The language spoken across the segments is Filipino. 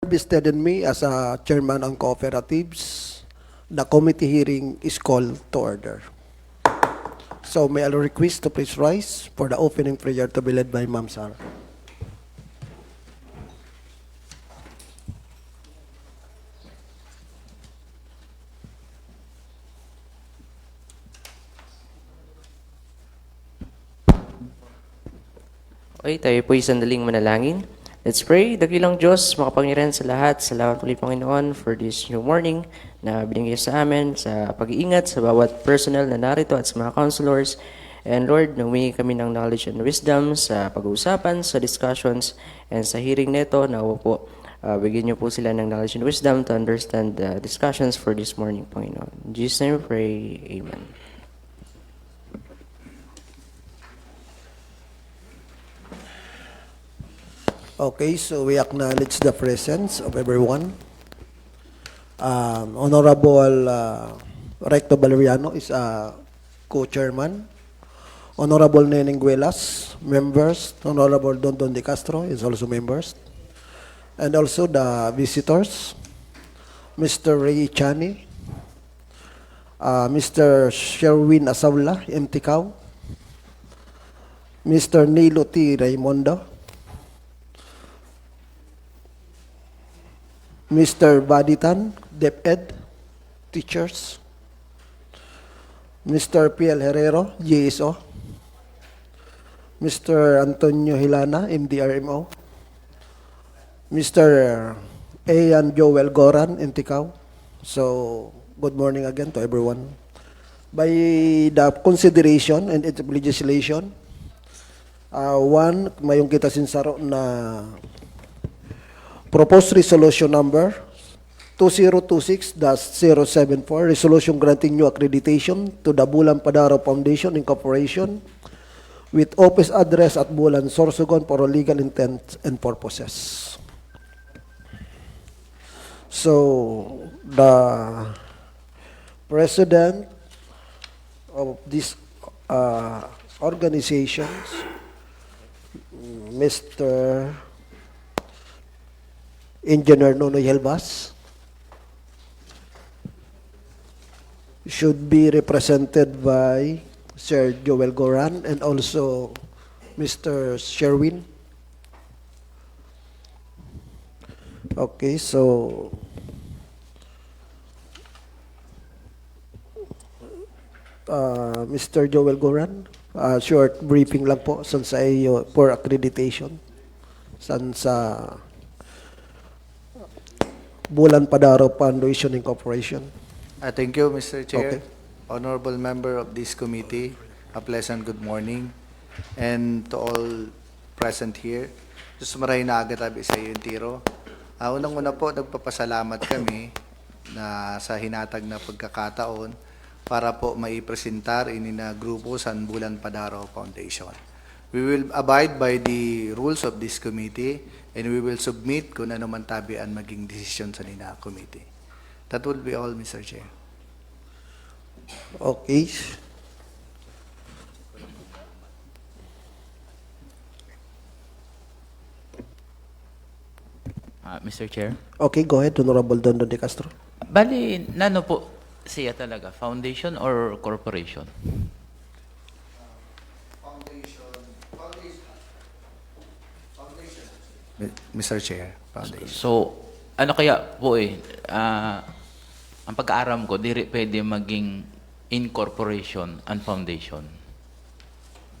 Vested in me as a chairman on cooperatives, the committee hearing is called to order. So may I request to please rise for the opening prayer to be led by Ma'am Sarah. Okay, tayo po'y sandaling manalangin. Let's pray. Dakilang Diyos, makapangyarihan sa lahat. Salamat ulit, Panginoon, for this new morning na binigay sa amin, sa pag-iingat, sa bawat personnel na narito at sa mga counselors. And Lord, namingi kami ng knowledge and wisdom sa pag-uusapan, sa discussions, and sa hearing nito. Nawa po, bigyan niyo po sila ng knowledge and wisdom to understand the discussions for this morning, Panginoon. In Jesus' name we pray. Amen. Okay, so we acknowledge the presence of everyone. Honorable Recto Valeriano is a co-chairman. Honorable Neneng Guelas, members. Honorable Dondon De Castro is also members. And also the visitors, Mr. Ray Chani, Mr. Sherwin Asawla, MTCAW, Mr. Nilo T. Raimundo, Mr. Baditan, DepEd, teachers, Mr. Piel Herrero, GSO, Mr. Antonio Hilana, MDRMO, Mr. Ayan Joel Goran, MTCAW. So, good morning again to everyone. By the consideration and its legislation, one, mayong kita sinsaro na Proposed Resolution Number 2026-074, Resolution granting new accreditation to the Bulan Padaro Foundation Incorporation with office address at Bulan, Sorsogon for legal intent and purposes. So, the president of these organizations, Mr. Engineer Nonoy Helbas, should be represented by Sir Joel Goran and also Mr. Sherwin. Okay, so Mr. Joel Goran, short briefing lang po sa iyo for accreditation sa Bulan Padaro Foundation Incorporation. Thank you, Mr. Chair. Okay. Honorable member of this committee, a pleasant good morning. And to all present here, just maray na agad tabi sa iyo yung tiro. Unang-una po, nagpapasalamat kami na sa hinatag na pagkakataon para po maipresentar ini na grupo sa Bulan Padaro Foundation. We will abide by the rules of this committee and we will submit kung ano man tabian maging desisyon sa nina committee. That will be all, Mr. Chair. Okay. Mr. Chair. Okay, go ahead, Honorable Dondon De Castro. Bali, nano po siya talaga? Foundation or corporation? Mr. Chair, Foundation. So, ano kaya po ang pag-aaram ko, di pwede maging incorporation and foundation.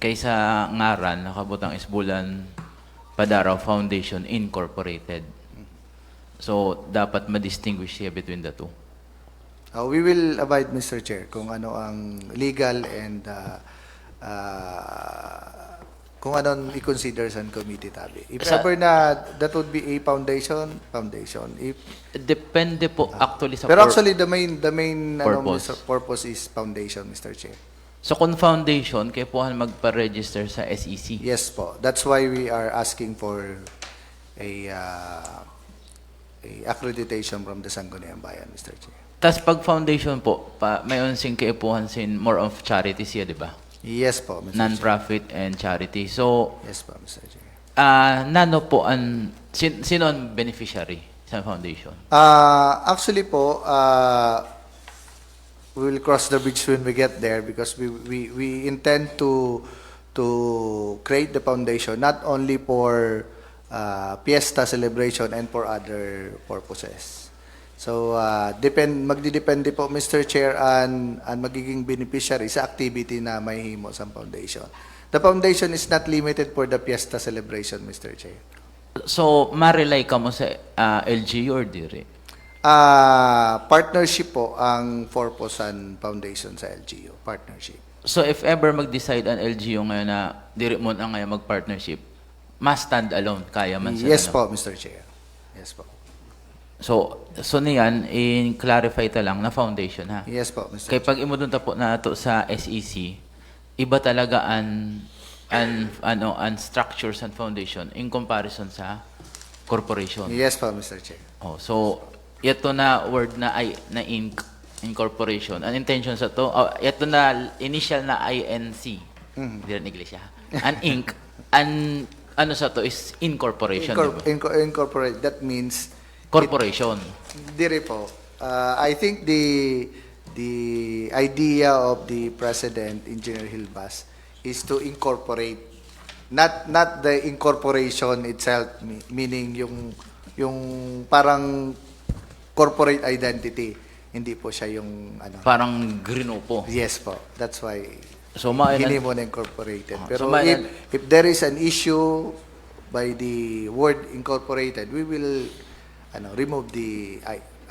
Kaysa ngaran, nakabutang Isbulan Padaro Foundation Incorporated. So, dapat ma-distinguish siya between the two. We will abide, Mr. Chair, kung ano ang legal and kung anong i-consider sa committee tabi. If ever na that would be a foundation. If Depende po actually sa pero actually the main purpose. Purpose is foundation, Mr. Chair. So kung foundation, kaya po magpa-register sa SEC. Yes po. That's why we are asking for a accreditation from the Sangguniang Bayan, Mr. Chair. Tas pag foundation po, may unsing kaipuhan sin more of charity siya, di ba? Yes po, Mr. Chair. Non-profit and charity. So, Yes po, Mr. Chair. nano po ang, sino ang beneficiary? sa foundation? Actually po, we will cross the bridge when we get there because we intend to create the foundation not only for Fiesta celebration and for other purposes. So, magdidepende po, Mr. Chair, ang magiging beneficiary sa activity na may himo sa foundation. The foundation is not limited for the Fiesta celebration, Mr. Chair. So, ma-rely ka mo sa LGU or dire? Partnership po ang purpose and foundation sa LGU. Partnership. So, if ever mag-decide ang LGU ngayon na dire mo ang ngayon mag-partnership, must stand alone, kaya man sa Yes ano? po, Mr. Chair. Yes po. So niyan, in-clarify ta lang na foundation, ha? Yes po, Mr. Kaya pag imo po na to sa SEC, iba talaga ang structures and foundation in comparison sa corporation. Yes po, Mr. Chair. Oh, so ito na word na incorporation. Ang intention sa to, ito na initial na INC. Hindi rin English, ha? An inc, ano sa to is incorporation. Diba? Incorporate, that means Corporation. Dire po. I think the idea of the President, Engineer Hilbas, is to incorporate, not the incorporation itself, meaning yung parang corporate identity. Hindi po siya yung ano. Parang grinupo. Yes po. That's why So, hindi mo na incorporated. Pero so, if there is an issue by the word incorporated, we will remove the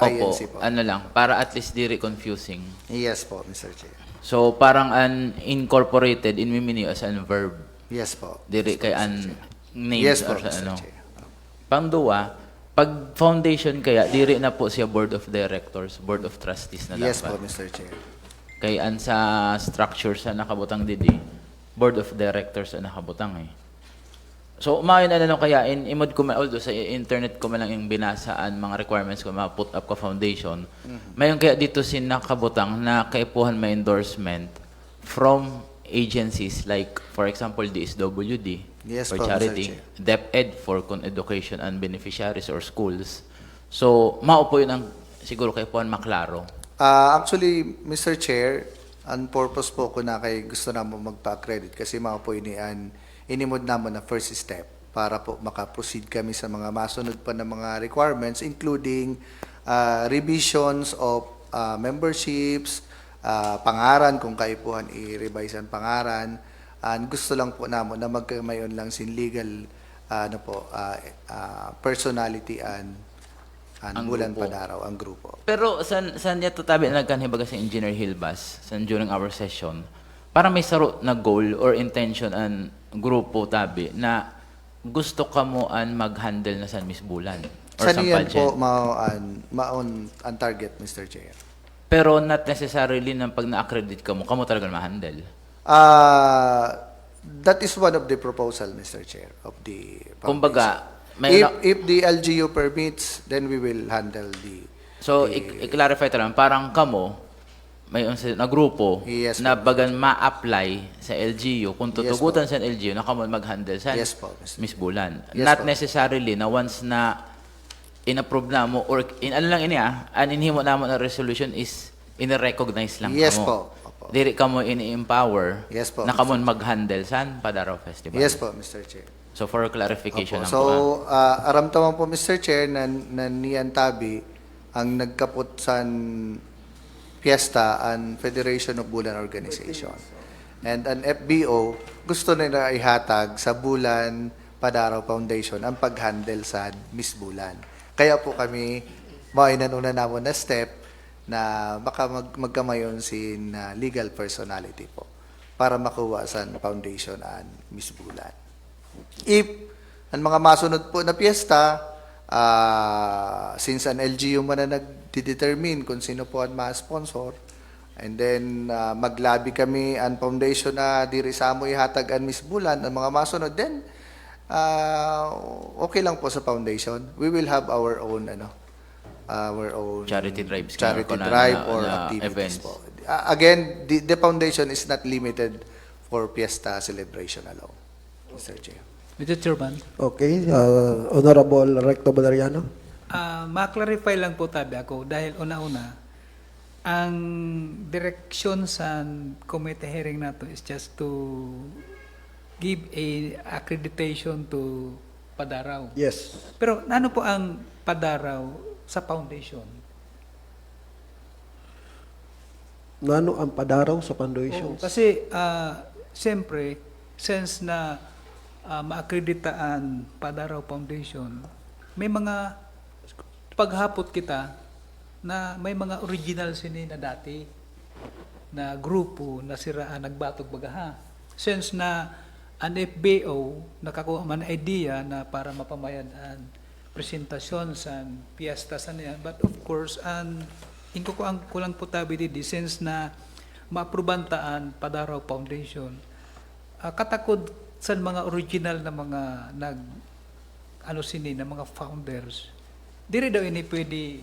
INC po. Ano lang, para at least di confusing. Yes po, Mr. Chair. So, parang an incorporated in mimini as an verb. Yes po. Diri kay an name Yes po, or sa Mr. ano. Chair. Pangduwa, pag foundation kaya, diri na po siya board of directors, board of trustees na Yes dapat. po, Mr. Chair. Kay an sa structure sa nakabutang didi, board of directors ang nakabutang eh. So, umayon na lang kaya, imod ko man, although sa internet ko man lang yung binasaan, mga requirements ko, put up ka foundation, mayon kaya dito sin nakabutang na kaipuhan may endorsement from agencies like, for example, DSWD Yes for po, Mr. charity, Chair. DepEd for education and beneficiaries or schools. So, maupo yun ang siguro kaipuhan maklaro. Actually, Mr. Chair, ang purpose po ko na kay gusto na mo magpa-credit kasi mga po inimod naman na first step para po makaproceed kami sa mga masunod pa na mga requirements including revisions of memberships, pangaran kung kaipuhan i-revise ang pangaran. And gusto lang po namo na magkamayon lang sin legal personality and Ang Bulan grupo. Padaraw ang grupo. Pero san niya tutabi na nagkanhibaga si Engineer Hilbas during our session, para may saro na goal or intention ang grupo tabi na gusto ka mo an mag-handle na San Miss Bulan or Sa San niyan Pageant. po maon ang target, Mr. Chair. Pero not necessarily na pag na-accredit ka mo talaga ma-handle. That is one of the proposal, Mr. Chair, of the foundation. Kumbaga, may If the LGU permits, then we will handle the... so, i-clarify ta lang, parang kamo, may na grupo Yes, na po. bagan ma-apply sa LGU, kung Yes, tutugutan sa LGU, na kamo mag-handle sa Yes po, Mr. Miss Bulan. Yes, Not po. necessarily na once na in-approve na mo, or ano lang ini an inhimo na mo na resolution is in-recognize lang Yes kamo. po. Opo. Diri kamo ini-empower Yes po, na kamo mag-handle sa Padaraw Festival. Yes po, Mr. Chair. So, for clarification Opo. lang So, po. aramtaman po, Mr. Chair, na niyan tabi ang nagkapot sa Fiesta and Federation of Bulan Organization. And an FBO, gusto nila ihatag sa Bulan Padaraw Foundation ang pag-handle sa Miss Bulan. Kaya po kami, mainanuna namon na step na baka magkamayon sin legal personality po para makuha sa foundation and Miss Bulan. If ang mga masunod po na piyesta, since an LGU man na nagdetermine kung sino po ang ma-sponsor, and then maglabi kami ang foundation na diri sa amo ihatag ang Miss Bulan, ang mga masunod, then okay lang po sa foundation. We will have our own Charity drives charity kung ano drive na- or na activities events. po. Again, the foundation is not limited for Fiesta celebration alone, Mr. Chair. Mr. Chairman, Okay, Honorable Recto Valeriano. ma-clarify lang po tabi ako dahil una-una, ang direksyon sa committee hearing na to is just to give a accreditation to Padaraw. Yes. Pero ano po ang Padaraw sa foundation? Nano ang padaraw sa Oo, foundations? kasi siyempre, since na maakreditahan Padaraw Foundation, may mga paghapot kita na may mga original sini na dati na grupo na siraan nagbatog bagaha. Since na ang FBO nakakuha man idea na para mapamayan presentasyon sa piyesta sa niya. But of course, ingko ko ang kulang po tabi di since na maaprubantaan Padaraw Foundation. Katakod sa mga original na mga sini na mga founders. Diri daw ini pwede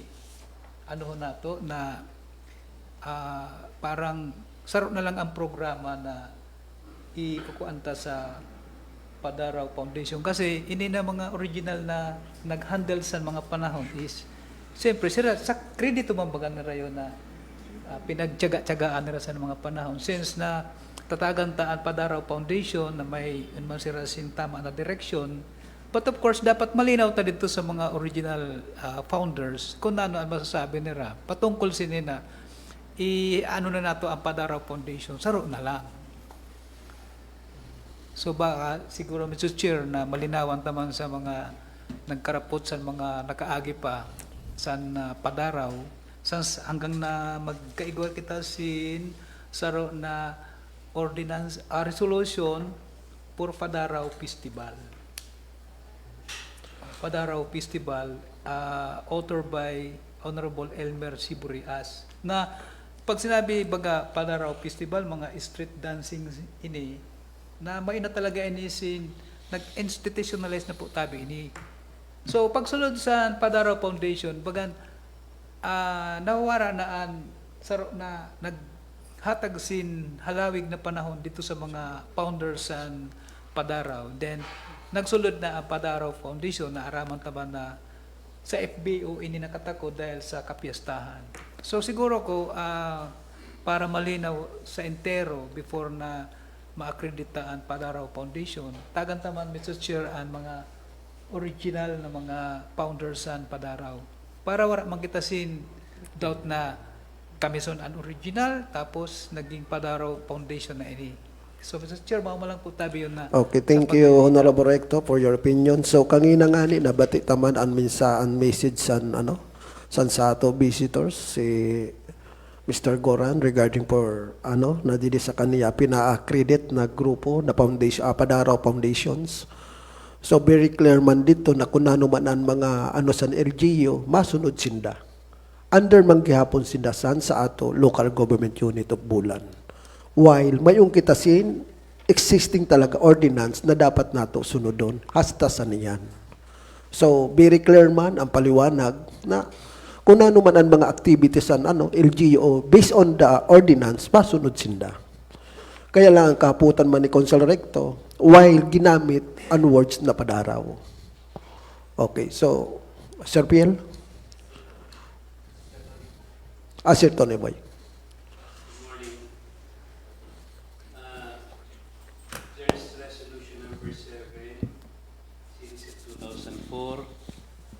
na to na parang saro na lang ang programa na ikukuanta sa Padaraw Foundation kasi ini na mga original na nag-handle sa mga panahon is siyempre sila sa kredito mambaga na rayon na pinagtiyaga-tiyagaan nila sa mga panahon since na tatagantaan Padaraw Foundation na may sila sin tama na direksyon. But of course, dapat malinaw ta dito sa mga original founders kung ano ang masasabi nila. Patungkol sinina, ano na nato ang Padaraw Foundation, saro na lang. So baka siguro Mr. Chair na malinawan taman sa mga nagkarapot sa mga nakaagi pa sa Padaraw, hanggang na magkaigwa kita sin saro na ordinance, resolution for Padaraw Festival. Padaraw Festival, authored by Honorable Elmer Siburias. Na pag sinabi baga Padaraw Festival, mga street dancing ini, na may na talaga ini nag-institutionalize na po tabi ini. So pagsulod sa Padaraw Foundation, bagan nawawara na naghatag sin halawig na panahon dito sa mga founders sa Padaraw. Then nagsulod na ang Padaraw Foundation na araman taban na sa FBO ini nakatako dahil sa kapiyastahan. So siguro ko para malinaw sa entero before na maakredita ang Padaraw Foundation, tagan taman Mr. Chair ang mga original na mga founders sa Padaraw. Para wala makita sin doubt na kami son ang original tapos naging Padaraw Foundation na ini. So, Mr. Chair, mo lang po tabi yun na. Okay, thank you, Honorable Recto, for your opinion. So, kangina nga ni, nabati taman ang message san sa ato visitors, si Mr. Goran, regarding for, nadili sa kaniya, pina-accredit na grupo, na foundation, Padaraw Foundations. So, very clear man dito na kung ano man ang mga, san LGU, masunod sinda. Under man gihapon sinda san sa ato local government unit of Bulan. While mayong kitasin, existing talaga ordinance na dapat nato sunodon, hasta sa niyan. So, very clear man ang paliwanag na kung ano man ang mga activities sa LGU, based on the ordinance, masunod sinda. Kaya lang ang kaputan man ni Consul Recto, while ginamit ang words na Padaraw. Okay, so, Sir Piel? Sir Tony Boy.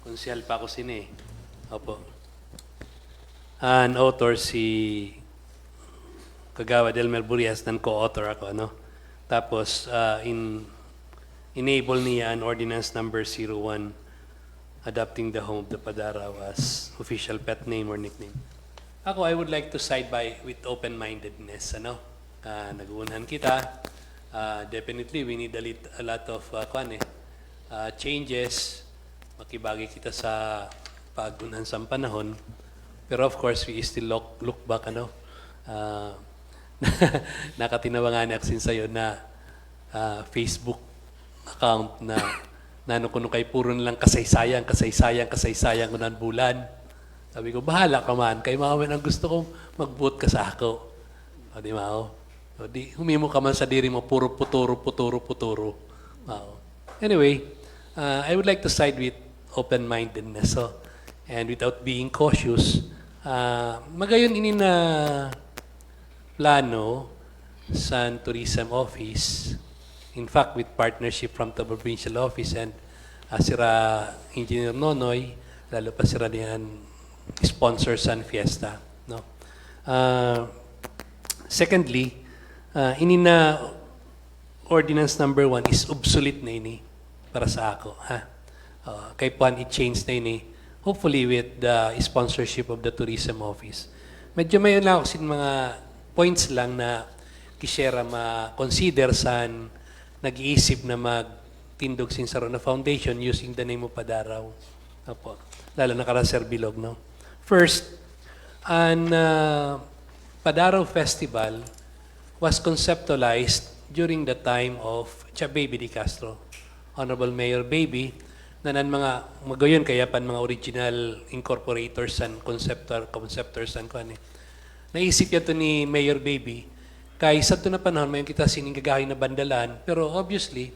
Konsyal pa ako sini. Opo. An author si Kagawa Delmer Burias, nan co-author ako, Tapos, enable niya an ordinance number 01 adopting the home of the Padaraw as official pet name or nickname. Ako, I would like to side by with open-mindedness, nag-uunhan kita. Definitely, we need a lot of changes. Makibagay kita sa pag-unan sa panahon. Pero of course, we still look back, nakatinawangan aksin sa'yo na Facebook account na nanukuno kay puro lang kasaysayang unan bulan. Sabi ko, bahala ka man. Kay mga ang gusto kong mag-vote ka sa ako. O, di mao? So, humimo ka man sa diri mo, puro puturo. Anyway, I would like to side with open-mindedness. So, and without being cautious, magayon ini na plano sa Tourism Office, in fact with partnership from the Provincial Office and sira Engineer Nonoy, lalo pa sira niyan sponsor sa Fiesta. No? Secondly, ini na ordinance number 1 is obsolete na ini para sa ako. Kay Puan, i-change na ini. Hopefully with the sponsorship of the Tourism Office. Medyo may lang ako mga points lang na kisera ma-consider saan nag-iisip na magtindog sin Sarona Foundation using the name of Padaraw. Opo. Lalo na kara Sir Bilog, no? First, an Padaraw Festival was conceptualized during the time of Baby de Castro. Honorable Mayor Baby, na nan mga magayon kaya pan mga original incorporators and conceptors and kuan. Naisip yato ni Mayor Baby kay sa to na panahon mayon kita sining gagahin na bandalan, pero obviously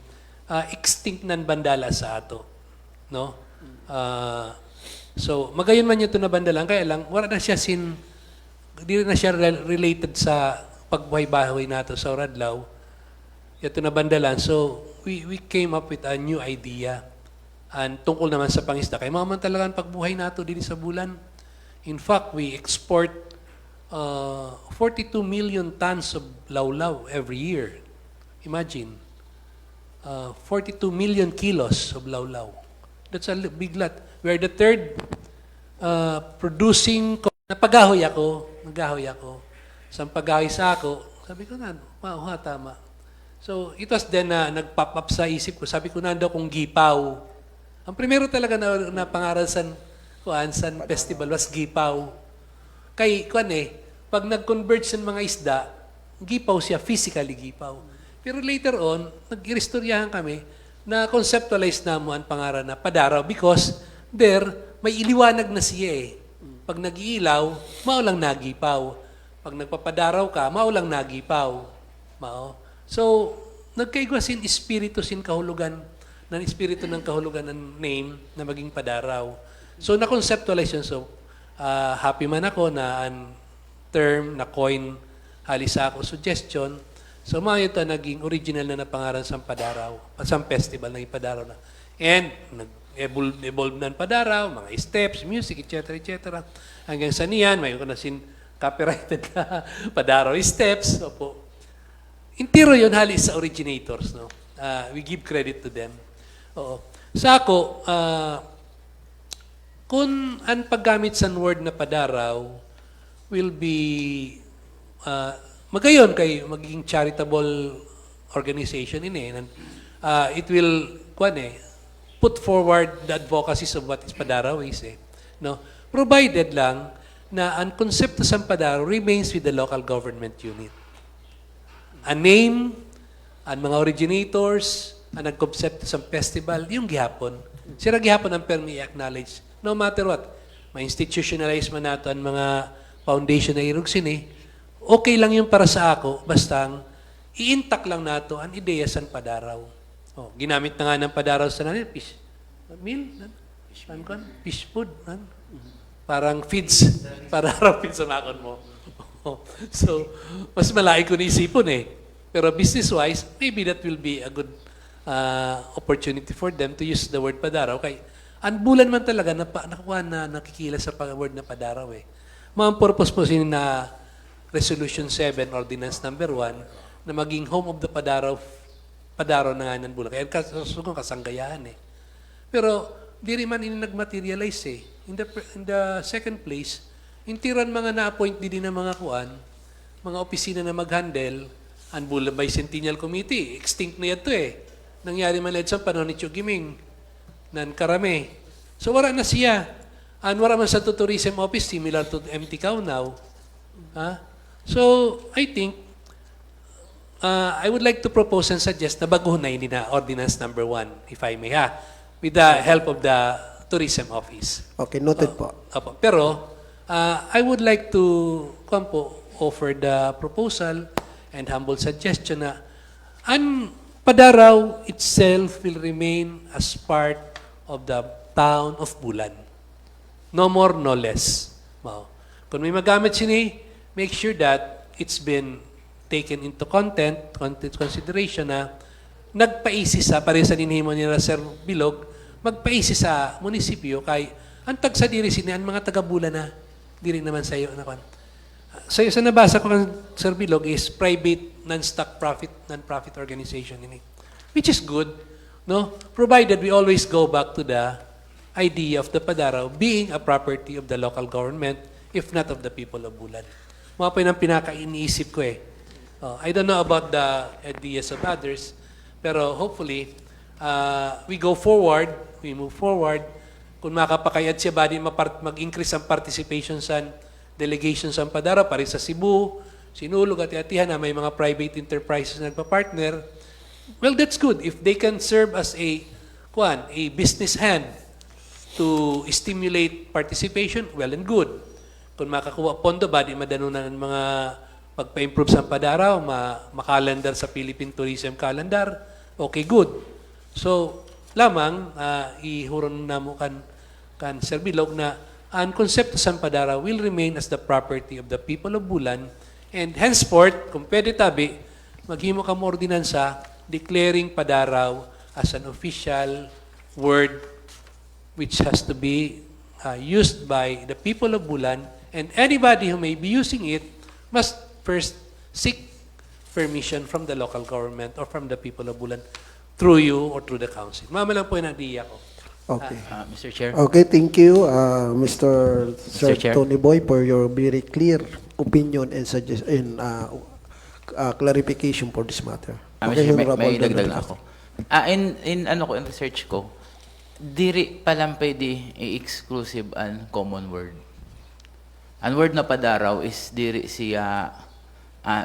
extinct nan bandala sa ato, no? So magayon man yato na bandalan kaya lang wala na siya di na siya related sa pagbuhay-bahay nato sa Radlaw. Yato na bandalan. So we came up with a new idea. And tungkol naman sa pangisda, kaya mga man talagang pagbuhay nato din sa bulan. In fact, we export 42 million tons of lawlaw every year. Imagine, 42 million kilos of lawlaw. That's a big lot. We're the third producing, nagahoy ako. Sa pagahoy sa ako, sabi ko na, wow, tama. So, it was then na nag-pop up sa isip ko. Sabi ko na daw kung gipaw. Ang primero talaga na pangaral san festival was gipaw. Kay, pag nag-convert sa mga isda, gipaw siya, physically gipaw. Pero later on, nag-iristoryahan kami na conceptualize na mo ang pangaral na Padaraw because there, may iliwanag na siya eh. Pag nag-iilaw, maulang nagipaw. Pag nagpapadaraw ka, maulang nagipaw. So, nagkaigwasin espiritu sin kahulugan, ng espiritu ng kahulugan ng name na maging Padaraw. So, na-conceptualize yun. So, happy man ako na ang term, na coin, halisa ako, suggestion. So, mga ito naging original na napangaran sa Padaraw, sa festival ng Padaraw na. And, nag-evolve na ang Padaraw, mga steps, music, etc. Hanggang sa niyan, may ko na copyrighted na Padaraw steps. Opo. Intiro yun halis sa originators. No? We give credit to them. Oo. Sa ako, kung ang paggamit sa word na Padaraw will be magayon kay magiging charitable organization it will put forward the advocacies of what is Padaraw is no, provided lang na ang konsepto sa Padaraw remains with the local government unit. A name, ang mga originators, ang nag-concept sa festival, yung gihapon. Sira gihapon ang permi i-acknowledge. No matter what, ma-institutionalize man nato ang mga foundation na irog sini, okay lang yung para sa ako, basta i-intact lang nato ang ideya sa Padaraw. Ginamit na nga ng Padaraw sa fish food. Parang feeds. Padaraw feeds ang akon mo. So, mas malaki ko naisipon eh. Pero business-wise, maybe that will be a good opportunity for them to use the word Padaraw. Kay, ang bulan man talaga, nakuha na nakikila sa word na Padaraw eh. Mga purpose po na Resolution 7, Ordinance Number 1, na maging home of the Padaraw na nga ng bulan. Kaya kasanggayahan eh. Pero, di rin man nag-materialize eh. In the second place, intiran mga na-appoint din ng mga mga opisina na mag-handle, ang bulan by Centennial Committee, extinct na ito eh. Nangyari man sa panahon ni Chugiming, nan karami. So wala na siya. Wala man sa Tourism Office, similar to MTCAO now. So, I think, I would like to propose and suggest na baguhin na yun na Ordinance Number 1, if I may, with the help of the Tourism Office. Okay, noted po. Pero, I would like to offer the proposal and humble suggestion na ang Padaraw itself will remain as part of the town of Bulan. No more, no less. Mao. Kung may magamit sini, make sure that it's been taken into content consideration na nagpaisi sa, pare sa ninhimo ni Sir Bilog, magpaisi sa munisipyo kay ang tagsa diri sini ang mga taga-Bulan na diri naman sa iyo na sa nabasa ko kan Sir Bilog is private non-profit organization ini, which is good, no, provided we always go back to the idea of the Padaraw being a property of the local government, if not of the people of Bulan. Mga po yun ang pinaka-iniisip ko eh. I don't know about the ideas of others, pero hopefully, we go forward, we move forward. Kung makapakayad siya ba din mag-increase ang participation sa delegation sa Padaraw, pari sa Cebu, Sinulog at Atihan na may mga private enterprises na nagpa-partner, well, that's good. If they can serve as a business hand to stimulate participation, well and good. Kung makakuha pondo ba, di madanunan ng mga pagpa-improve sa Padaraw, makalendar sa Philippine Tourism Calendar, okay, good. So, lamang, ihuron na mo kan Sir Bilog na ang konsepto sa Padaraw will remain as the property of the people of Bulan, and henceforth, kung pwede tabi, maghimo ka mo ordinansa declaring Padaraw as an official word which has to be used by the people of Bulan, and anybody who may be using it must first seek permission from the local government or from the people of Bulan through you or through the council. Mama lang po yung idea ko. Okay. Mr. Chair. Okay, thank you, Mr. Sir Chair. Tony Boy, for your very clear opinion and clarification for this matter. Mr. Chair, Honorable may Donald dagdag na Castro. ako. In research ko, diri palang pwede i-exclusive an common word. Ang word na Padaraw is diri siya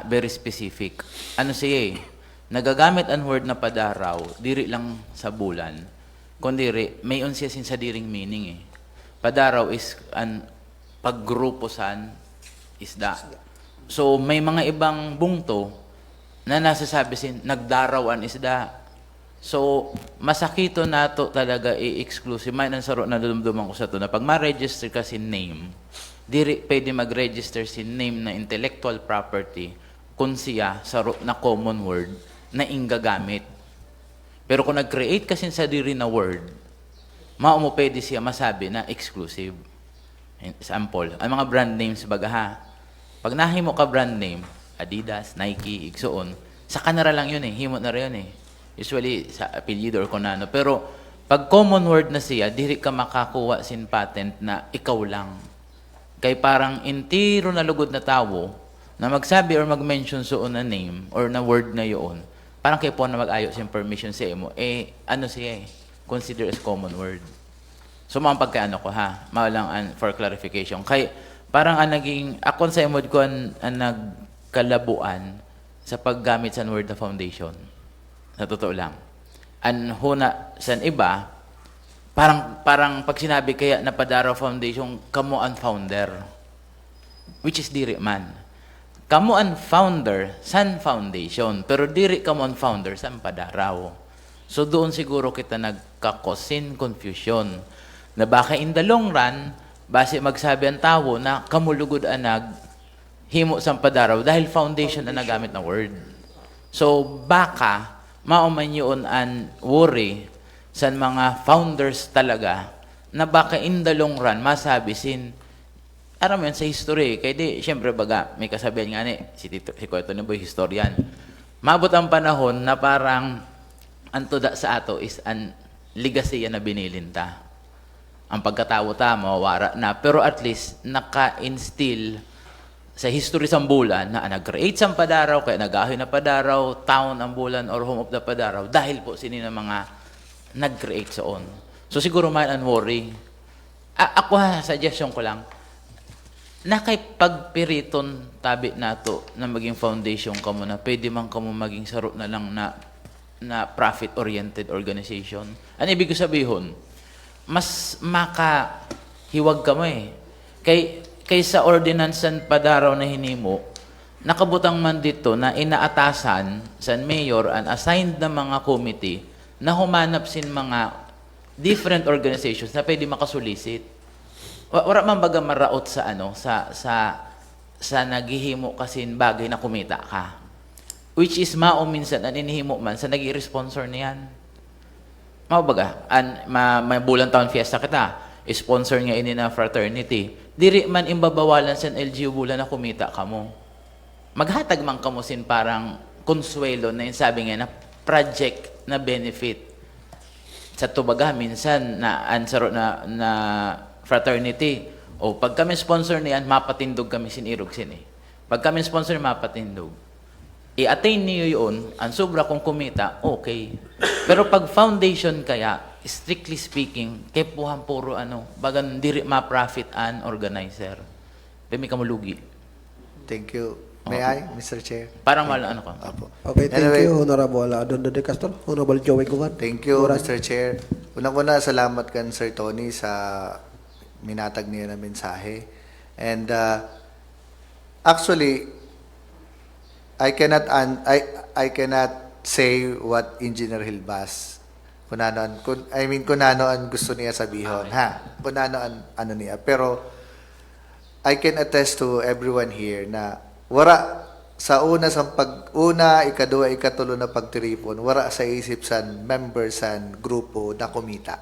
very specific. Ano siya eh? Nagagamit ang word na Padaraw, diri lang sa Bulan. Kundi may siya sin sa diring meaning eh. Padaraw is an paggrupo san isda. So may mga ibang bungto na nasasabi sin nagdaraw an isda. So masakito nato talaga i-exclusive. May nansaro na dumduman ko sa to na pag ma-register ka sin name, diri pwede mag-register sin name na intellectual property kung siya saro na common word na inggagamit. Pero kung nag-create kasi sa diri na word, mao pwede siya masabi na exclusive. Example, ang mga brand names baga ha. Pag nahimo ka brand name, Adidas, Nike, igsoon, sa kanara lang yun eh, himo na rin yun eh. Usually sa apelyido or kunano. Pero pag common word na siya, diri ka makakuha sin patent na ikaw lang. Kay parang intiro na lugod na tao na magsabi or mag-mention suon na name or na word na yun, parang kayo po na mag-ayos yung permission sa imo, ano siya eh, consider as common word. So, mga pagkaano ko ha, mawalang for clarification. Kay, parang naging, akon sa imod ko ang nagkalabuan sa paggamit sa word na foundation. Sa totoo lang. Huna, sa iba, parang pag sinabi kaya na Padaraw Foundation, kamo ang founder. Which is diri man. Kamo ang founder, San Foundation, pero diri kamo ang founder, San Padaraw. So doon siguro kita nagkakosin confusion. Na baka in the long run, base magsabi ang tao na kamulugod anag, himo San Padaraw, dahil foundation na nagamit na word. So baka, mauman yun ang worry sa mga founders talaga, na baka in the long run, masabi sin, aram yun sa history. Kaya di, syempre baga, may kasabihan nga ni, si Kuya Tony Boy, historian. Mabot ang panahon na parang, ang tuda sa ato is ang legacy na binilinta. Ang pagkatawo ta, mawawara na. Pero at least, naka-instill sa history sa Bulan na nag-create sa Padaraw, kaya nag-ahoy na Padaraw, town ang Bulan, or home of the Padaraw, dahil po sini na mga nag-create sa on. So siguro man ang worry. Ako suggestion ko lang, nakipagpiriton tabi nato na maging foundation ka mo na pwede man ka mo maging saro na lang na profit-oriented organization. Ano ibig sabihin? Mas makahiwag ka mo eh. Kaysa ordinance ng Padaraw na hinimo, nakabutang man dito na inaatasan sa mayor and assigned na mga committee na humanap sin mga different organizations na pwede makasulisit. Wala man baga maraot sa ano sa naghihimo kasin bagay na kumita ka. Which is mao minsan an inihimo man sa nagi-sponsor niyan. Mao baga may bulan taon fiesta kita. Sponsor nga ini na fraternity. Diri man imbabawalan sa LGU bulan na kumita kamo. Maghatag man kamo sin parang konsuelo na yung sabi nga na project na benefit. Sa tubaga minsan na answer na fraternity. O pag kami sponsor niyan, mapatindog kami sinirog sini. Pag kami sponsor, mapatindog. I-attain niyo yun, ang sobra kong kumita, okay. Pero pag foundation kaya, strictly speaking, kay puhan puro bagan diri ma-profit an organizer. Pemi ka mulugi. Thank you. May I, Mr. Chair? Parang ano ka. Apo. Okay, thank Anyway, you, Honorable Don De Castro. Honorable Joey Guvan. Thank you, Mr. Chair. Unang-una, salamat kan Sir Tony sa minatag niya na mensahe. And actually, I cannot say what Engineer Hilbas kung ano ang gusto niya sabihin, ha? Kung ano niya. Pero I can attest to everyone here na wala sa una, ikadua, ikatulo na pagtiripon, wala sa isip san members san grupo na kumita.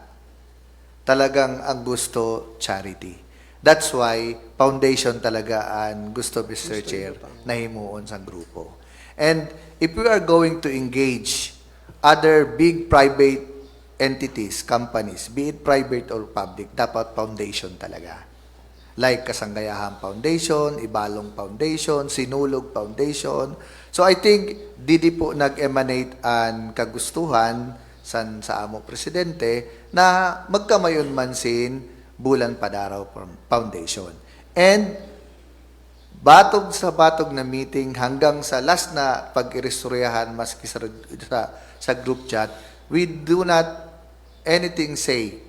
Talagang ang gusto, charity. That's why, foundation talaga ang gusto, Mr. Chair, na himuon sa grupo. And if we are going to engage other big private entities, companies, be it private or public, dapat foundation talaga. Like Kasanggayahan Foundation, Ibalong Foundation, Sinulog Foundation. So I think, didi po nag-emanate ang kagustuhan sa amo presidente na magkamayon man sin Bulan Padaraw Foundation. And batog sa batog na meeting hanggang sa last na pag-irestoryahan maski sa group chat, we do not anything say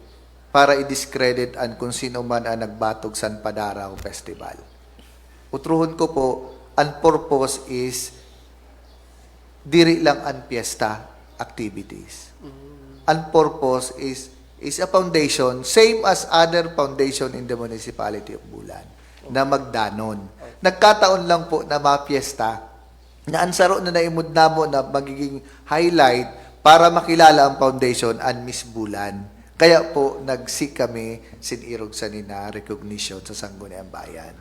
para i-discredit ang kung sino man ang nagbatog sa Padaraw Festival. Utruhon ko po, ang purpose is diri lang ang fiesta activities. Ang purpose is a foundation, same as other foundation in the municipality of Bulan, na magdanon. Nagkataon lang po na mapiesta, na ansaro na naimod na mo na magiging highlight para makilala ang foundation and Miss Bulan. Kaya po, nagsik kami sinirog sa nina recognition sa Sangguniang Bayan.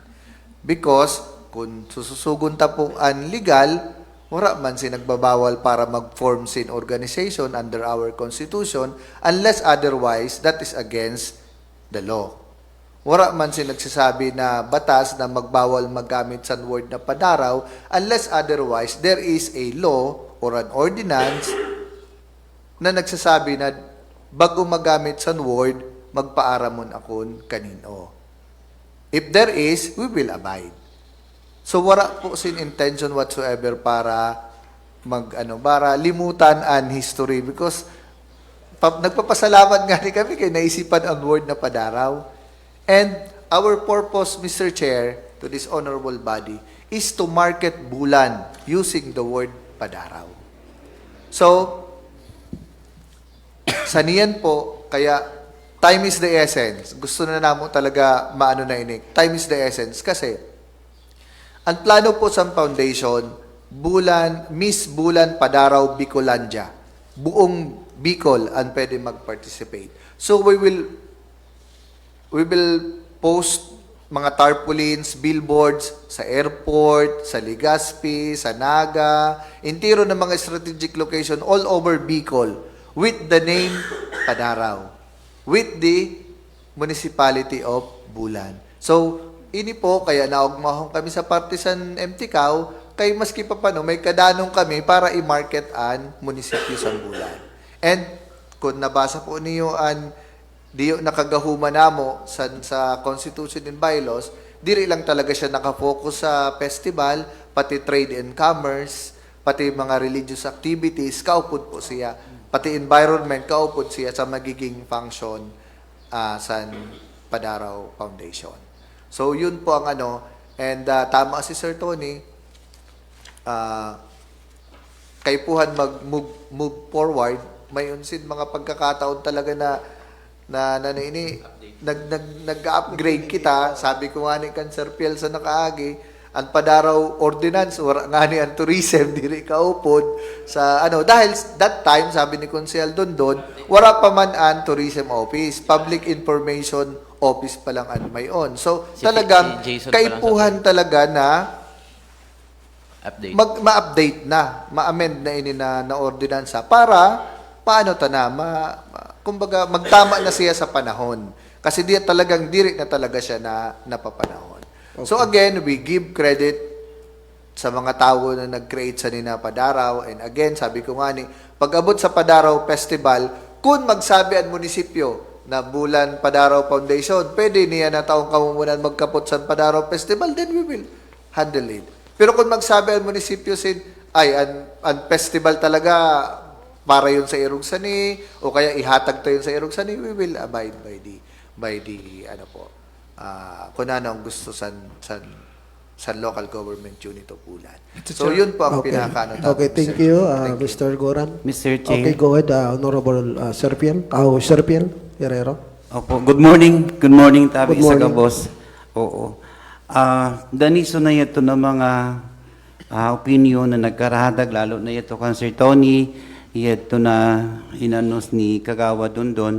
Because, kung sususugon ta po ang legal, wala man nagbabawal para mag-form sin organization under our constitution unless otherwise that is against the law. Wala man nagsasabi na batas na magbawal magamit sa word na padaraw unless otherwise there is a law or an ordinance na nagsasabi na bago magamit sa word, magpaaramon akon kanino. If there is, we will abide. So wala po sin intention whatsoever para para limutan ang history because nagpapasalamat nga ni kami kay naisipan ang word na padaraw. And our purpose, Mr. Chair, to this honorable body is to market Bulan using the word padaraw. So sa niyan po, kaya time is the essence. Gusto na namo talaga maano na inik. Time is the essence kasi ang plano po sa foundation, Miss Bulan Padaraw Bicolandia. Buong Bicol ang pwede mag-participate. So we will post mga tarpaulins, billboards sa airport, sa Legazpi, sa Naga, intiro ng mga strategic location all over Bicol with the name Padaraw, with the municipality of Bulan. So, ini po, kaya naugmahon kami sa partisan MTCAO, kay maski pa paano, may kadanong kami para i-market ang munisipyo sa Bulan. And, kung nabasa po niyo ang diyo nakagahuma namo sa Constitution and Bylaws, diri lang talaga siya nakafocus sa festival, pati trade and commerce, pati mga religious activities, kaupod po siya. Pati environment, kaupod siya sa magiging function sa Padaraw Foundation. So, yun po ang and tama si Sir Tony, kay puhan mag-move forward, may unsin mga pagkakataon talaga na nag-upgrade kita, sabi ko nga ni Cancer Piel sa nakaagi, ang padaraw ordinance, wala nga ni ang tourism, diri kaupod sa ano, dahil that time, sabi ni Consel Dondon, wala pa man ang tourism office, public information office pa lang ang may on. So, Si talagang Jason pa lang kaipuhan talaga na Update. ma-update na, ma-amend na ini na ordinansa para paano ta na kumbaga magtama na siya sa panahon. Kasi talagang diri na talaga siya na napapanahon. So again, we give credit sa mga tao na nag-create sa Nina Padaraw. And again, sabi ko nga ni, pag-abot sa Padaraw Festival, kung magsabi ang munisipyo na Bulan Padaraw Foundation, pwede niya na taong kamumunan magkapot sa Padaraw Festival, then we will handle it. Pero kung magsabi ang munisipyo ang festival talaga para yun sa Irong Sani o kaya ihatag tayo sa Irong Sani, we will abide by the ano po, kung ano ang gusto sa local government unit of Bulan. So yun po ang pinakaano. Okay, thank you, Mr. Goran. Mr. Chair. Okay, go ahead, Honorable Serpiel. Serpiel Herrero. Opo. Good morning. Good morning, Tabi Good sa morning. Gabos. Oo. Daniso na ito ng mga opinion na nagkarahadag, lalo na ito kan Sir Tony, ito na inanos ni Kagawa Dondon,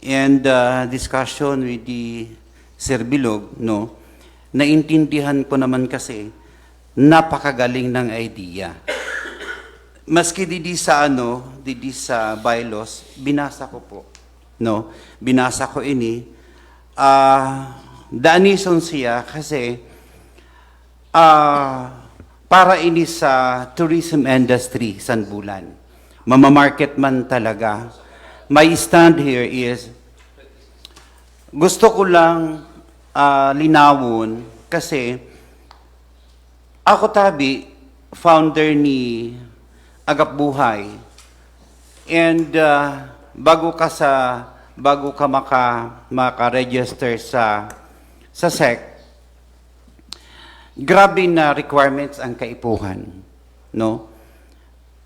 and discussion with the Sir Bilog, no? Naintindihan ko naman kasi napakagaling ng idea. Maski didi sa bylaws, binasa ko po. No, binasa ko ini. Danison siya kasi para ini sa tourism industry San Bulan. Mamamarket man talaga. My stand here is gusto ko lang linawon kasi ako Tabi, founder ni Agap Buhay, and bago ka maka-register sa SEC, grabe na requirements ang kaipuhan, no?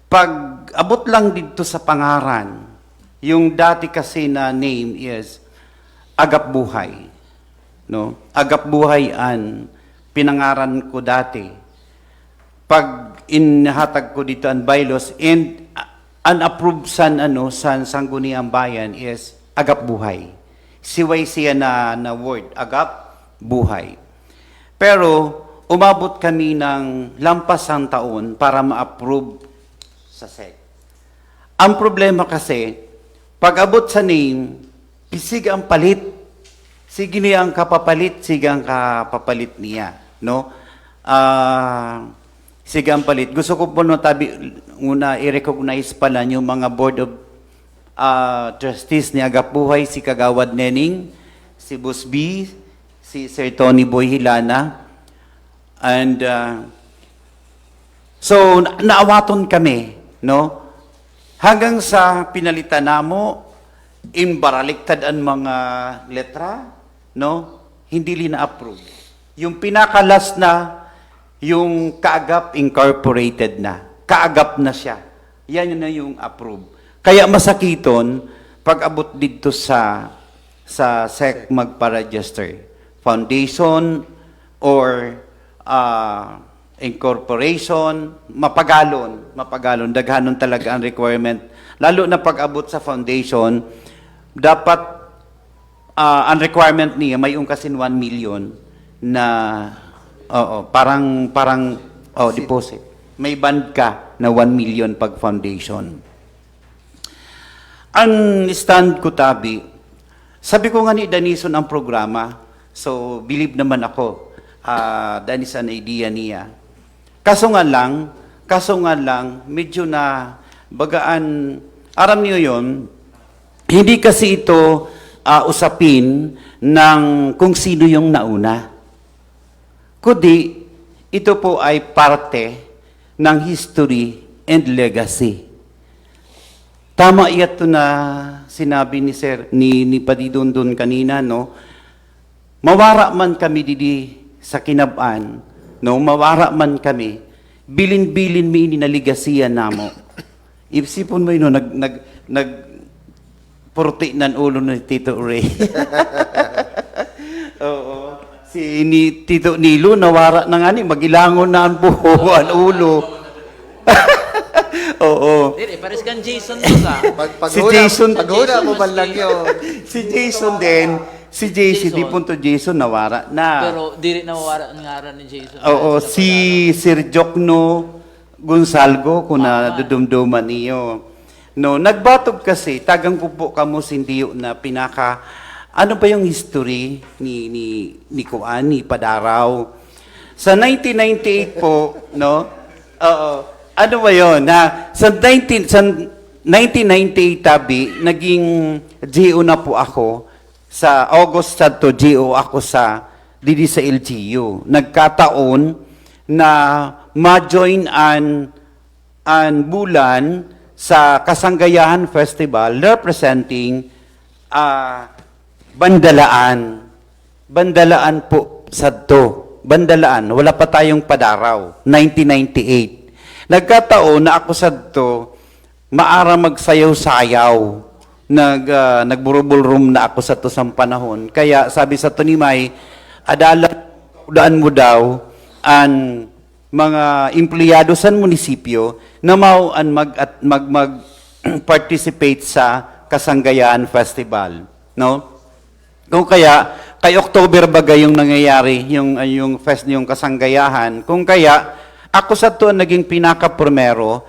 Pag abot lang dito sa pangaran, yung dati kasi na name is Agap Buhay, no? Agap Buhay ang pinangaran ko dati. Pag inhatag ko dito ang bylaws and unapproved san Sangguniang Bayan is Agap Buhay. Siway siya na word, Agap Buhay. Pero umabot kami ng lampas ang taon para ma-approve sa SEC. Ang problema kasi, pag abot sa name, pisig ang palit. Sige niya ang kapapalit, sige ang kapapalit niya. No? Sige ang palit. Gusto ko po Tabi, una i-recognize pala yung mga board of trustees ni Agap Buhay, si Kagawad Nening, si Boss B, si Sir Tony Boy Hilana. And so naawaton kami, no? Hanggang sa pinalitan namo, imbaraligtad ang mga letra, no? Hindi na-approve. Yung pinakalas na, yung Kaagap Incorporated na. Kaagap na siya. Yan na yung approve. Kaya masakiton, pag abot dito sa SEC magpa-register. Foundation or incorporation, mapagalon. Daghanon talaga ang requirement. Lalo na pag abot sa foundation, dapat ang requirement niya may kasin 1 million na parang deposit. May band ka na 1 million pag foundation. Ang stand ko Tabi, sabi ko nga ni Danison ang programa, so believe naman ako, Danis ang idea niya. Kaso nga lang, medyo na bagaan, aram niyo yon, hindi kasi ito usapin ng kung sino yung nauna. Kundi, ito po ay parte ng history and legacy. Tama ito na sinabi ni Sir, ni Padidondon kanina, no? Mawara man kami didi sa kinabaan, no? Mawara man kami, bilin-bilin mi ini na legasiya namo. Isipon mo yun, puruti ng ulo ni Tito Ray. Oo. Si Tito Nilo, nawara na nga ni, magilangon na ang buho, ang ulo. Oo. Dili, pares kang Jason to ka. Si Jason- paghuna mo man lang yun. Si Jason din, si JC, Jason. di punto Jason, nawara na. Pero dili nawawala ang ngaran ni Jason. Oo, si Sir Jokno Gonzalgo, kung nadudumduman niyo. No, nagbatog kasi, tagang pupo kamo sindiyo na pinaka, ano ba yung history ni Kuan, ni Padaraw? Sa 1998 po, no? Oo, ano ba yun? Sa 1998 tabi, naging GO na po ako. Sa August to GO ako didi sa LGU. Nagkataon na ma-join an bulan sa Kasanggayahan Festival representing Bandalaan. Bandalaan po sadto. Bandalaan, wala pa tayong Padaraw, 1998. Nagkataon na ako sadto maara magsayaw-sayaw. Nagburubulrum na ako sa to sa panahon. Kaya sabi sa to ni May, daan mo daw ang mga empleyado sa munisipyo na mauan mag-participate sa Kasanggayahan Festival. No? Kung kaya, kay October bagay yung nangyayari, yung Kasanggayahan. Kung kaya, ako sa to naging pinaka-primero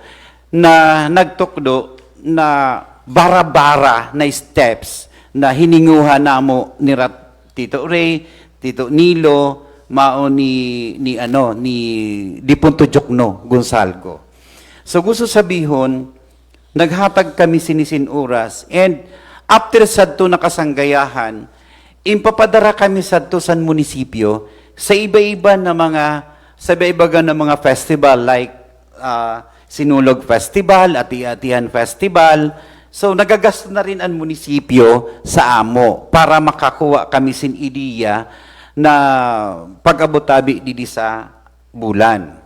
na nagtukdo na bara-bara na steps na hininguhan na mo ni Tito Ray, Tito Nilo, mao ni Dipunto Jokno Gonzalgo. So gusto sabihon, naghatag kami sinisin oras and after sadto na Kasanggayahan, impapadara kami sadto sa munisipyo sa iba-iba na mga festival like Sinulog Festival, Ati-Atihan Festival. So nagagasto na rin ang munisipyo sa amo para makakuha kami sin ideya na pag-abot-tabi didi sa bulan.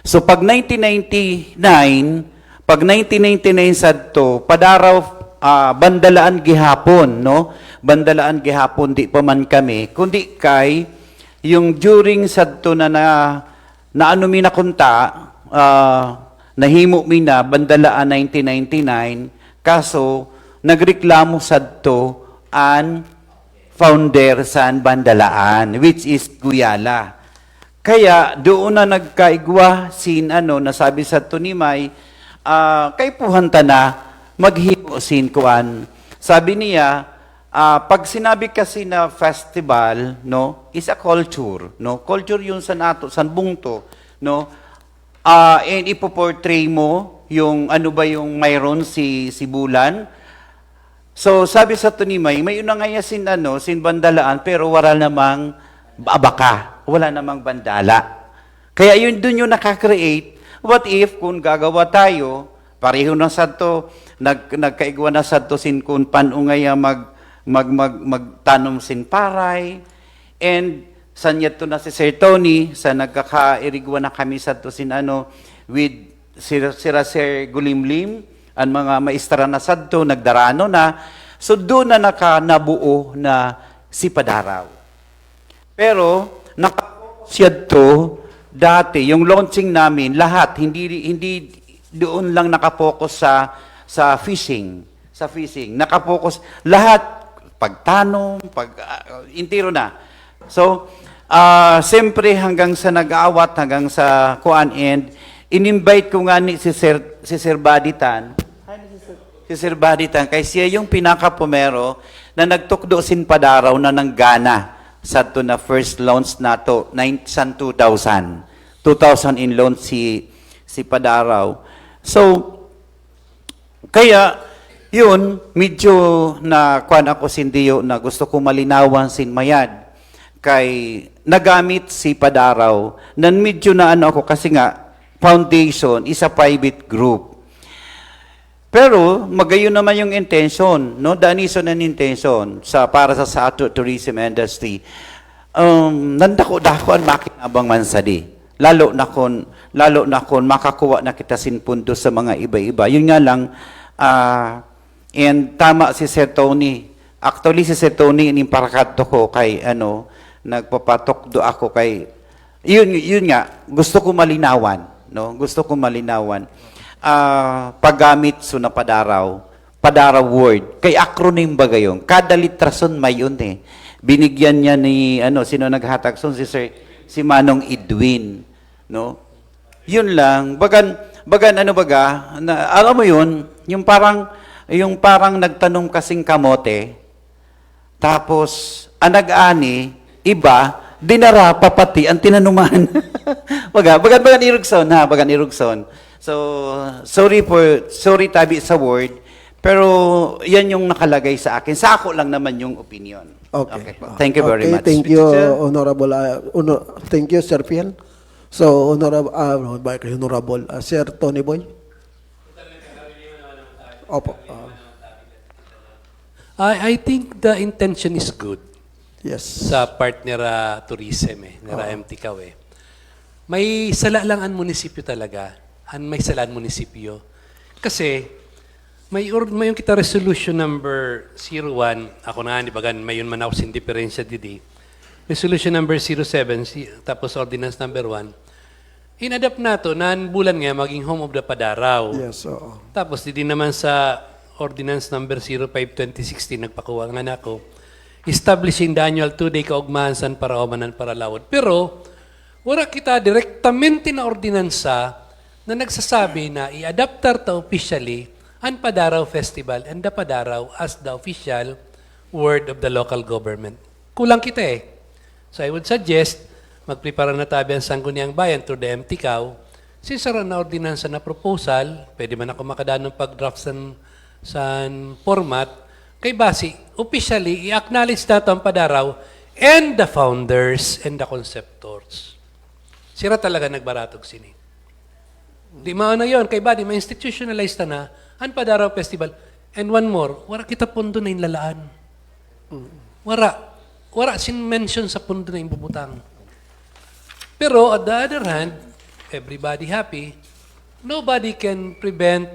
So pag 1999 sadto Padaraw Bandalaan gihapon, no? Bandalaan gihapon di pa man kami, kundi kay yung during sadto na ano mi nakunta, nahimo mi na Bandalaan 1999, kaso nagreklamo sadto an founder sa Bandalaan, which is Guyala. Kaya doon na nagkaigwa nasabi sa Tunimay, kay puhanta na maghimo sin kuan. Sabi niya, pag sinabi kasi na festival, no, is a culture, no? Culture yun sa nato, sa bungto, no? And ipoportray mo yung ano ba yung mayroon si Bulan. So sabi sa Tunimay, may unangaya sin Bandalaan pero wala namang abaka, wala namang bandala. Kaya yun dun yung nakakreate. What if kung gagawa tayo, pareho na sadto, nagkaigwa na sadto sin kun panungaya magtanom sin paray, and sanyat to na si Sir Tony, sa nagkakairigwa na kami sadto sin with Sir Gulimlim, ang mga maestra na sadto, nagdarano na, so doon na nabuo na si Padaraw. Pero, nakapokus to, dati, yung launching namin, lahat, hindi doon lang nakapokus sa fishing. Sa fishing. Nakapokus, lahat, pagtanong, intiro na. So, siyempre hanggang sa nag-aawat, hanggang sa kuan end, in-invite ko nga si Sir Baditan, kay siya yung pinaka-pumero na nagtukdo sin Padaraw na nanggana sa to na first launch nato, 2000 in launch si Padaraw. So, kaya, yun, medyo na kuan ako sindiyo na gusto ko malinawan sin Mayad kay nagamit si Padaraw nan medyo na ako kasi nga foundation is a private group. Pero magayon naman yung intention, no? Daniso ng intention para sa tourism industry. Nandako-dako ang makinabang mansadi. Lalo na kon makakuha na kita sin punto sa mga iba-iba. Yun nga lang, And tama si Sir Tony. Actually, si Sir Tony, inimparakat ko kay, nagpapatok do ako kay, yun nga, gusto ko malinawan, no? Gusto ko malinawan. Paggamit so na padaraw word. Kay acronym ba gayon? Kada litrason may yun eh. Binigyan niya ni, sino naghatag son? Si Manong Edwin, no? Yun lang. Bagan, alam mo yun, yung parang nagtanong kasing kamote, tapos, nag-ani, iba, dinara pa pati ang tinanuman. bagan irugson. So, sorry tabi sa word, pero yan yung nakalagay sa akin. Sa ako lang naman yung opinion. Okay. Po. Thank you very much. Thank you, Honorable, thank you, Sir Fiel. So, Honorable, Sir Tony Boy. Opo. I think the intention is good Yes. sa part nila tourism nila MTCAW May salaan munisipyo talaga, may salaan munisipyo. Kasi may yung kita resolution number 01, ako na, di ba gan, may yun man ako sin diferensya didi. Resolution number 07, tapos ordinance number 1, in-adapt nato na bulan nga maging home of the Padaraw. Yes, oo. Tapos di naman sa ordinance number 05-2016, nagpakuha nga na ako, establishing the annual 2-day kaugmahan para Omanan para Lawod. Pero, wala kita direktamente na ordinansa na nagsasabi na i-adaptar ta officially ang Padaraw Festival and the Padaraw as the official word of the local government. Kulang kita eh. So I would suggest, magprepara na tabi ang Sangguniang Bayan through the MTCAW, since na ordinansa na proposal, pwede man ako makadaan ng pag-draft sa format, kay basi, officially, i-acknowledge nato ang Padaraw and the founders and the conceptors. Sira talaga nagbaratog sini. Di mauna yon kay badi, ma-institutionalize na ang Padaraw Festival. And one more, wala kita pundo na inlalaan. Wala sin-mention sa pundo na imbubutang. Pero on the other hand, everybody happy, nobody can prevent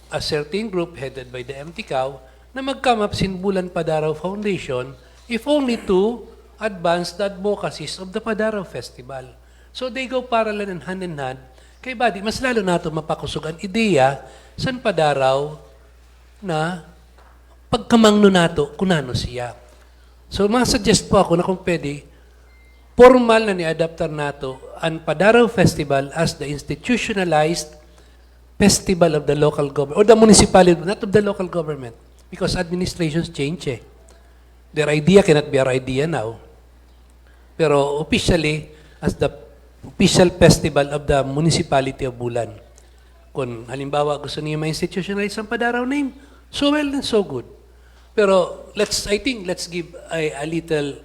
a certain group headed by the MTCAW na mag-come up sin Bulan Padaraw Foundation if only to advance the advocacies of the Padaraw Festival. So they go parallel and hand in hand. Kay badi, mas lalo nato mapakusog ang ideya san Padaraw na pagkamangno nato kunano siya. So suggest po ako na kung pwede, formal na ni-adaptar nato ang Padaraw Festival as the institutionalized festival of the local government, or the municipality, not of the local government, because administrations change eh. Their idea cannot be our idea now. Pero officially, as the official festival of the municipality of Bulan. Kung halimbawa gusto niyo ma-institutionalize ang Padaraw name, so well and so good. Pero I think let's give a little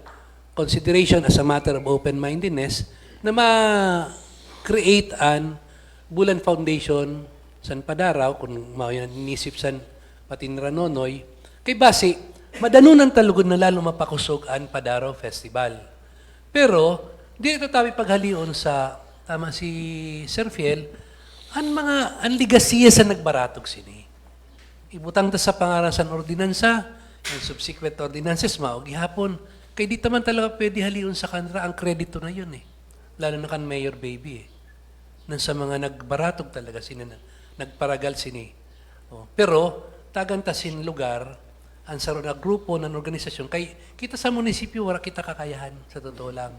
consideration as a matter of open-mindedness na ma-create an Bulan Foundation san Padaraw, kung inisip san Patinranonoy, kay base, madanunan talugod na lalo mapakusog ang Padaraw Festival. Pero, di ito tabi paghalion sa, tama si Sir Fiel, ang ligasiya sa nagbaratog sini. Ibutang ta sa pangarasan ordinansa, and subsequent ordinances, maog ihapon. Kay di taman talaga pwede halion sa kanra ang kredito na yun eh. Lalo na kan Mayor Baby eh. Nang sa mga nagbaratog talaga sini, nagparagal sini. Oh. Pero, tagantasin lugar, ang saro na grupo ng organisasyon, kay kita sa munisipyo, wala kita kakayahan, sa totoo lang.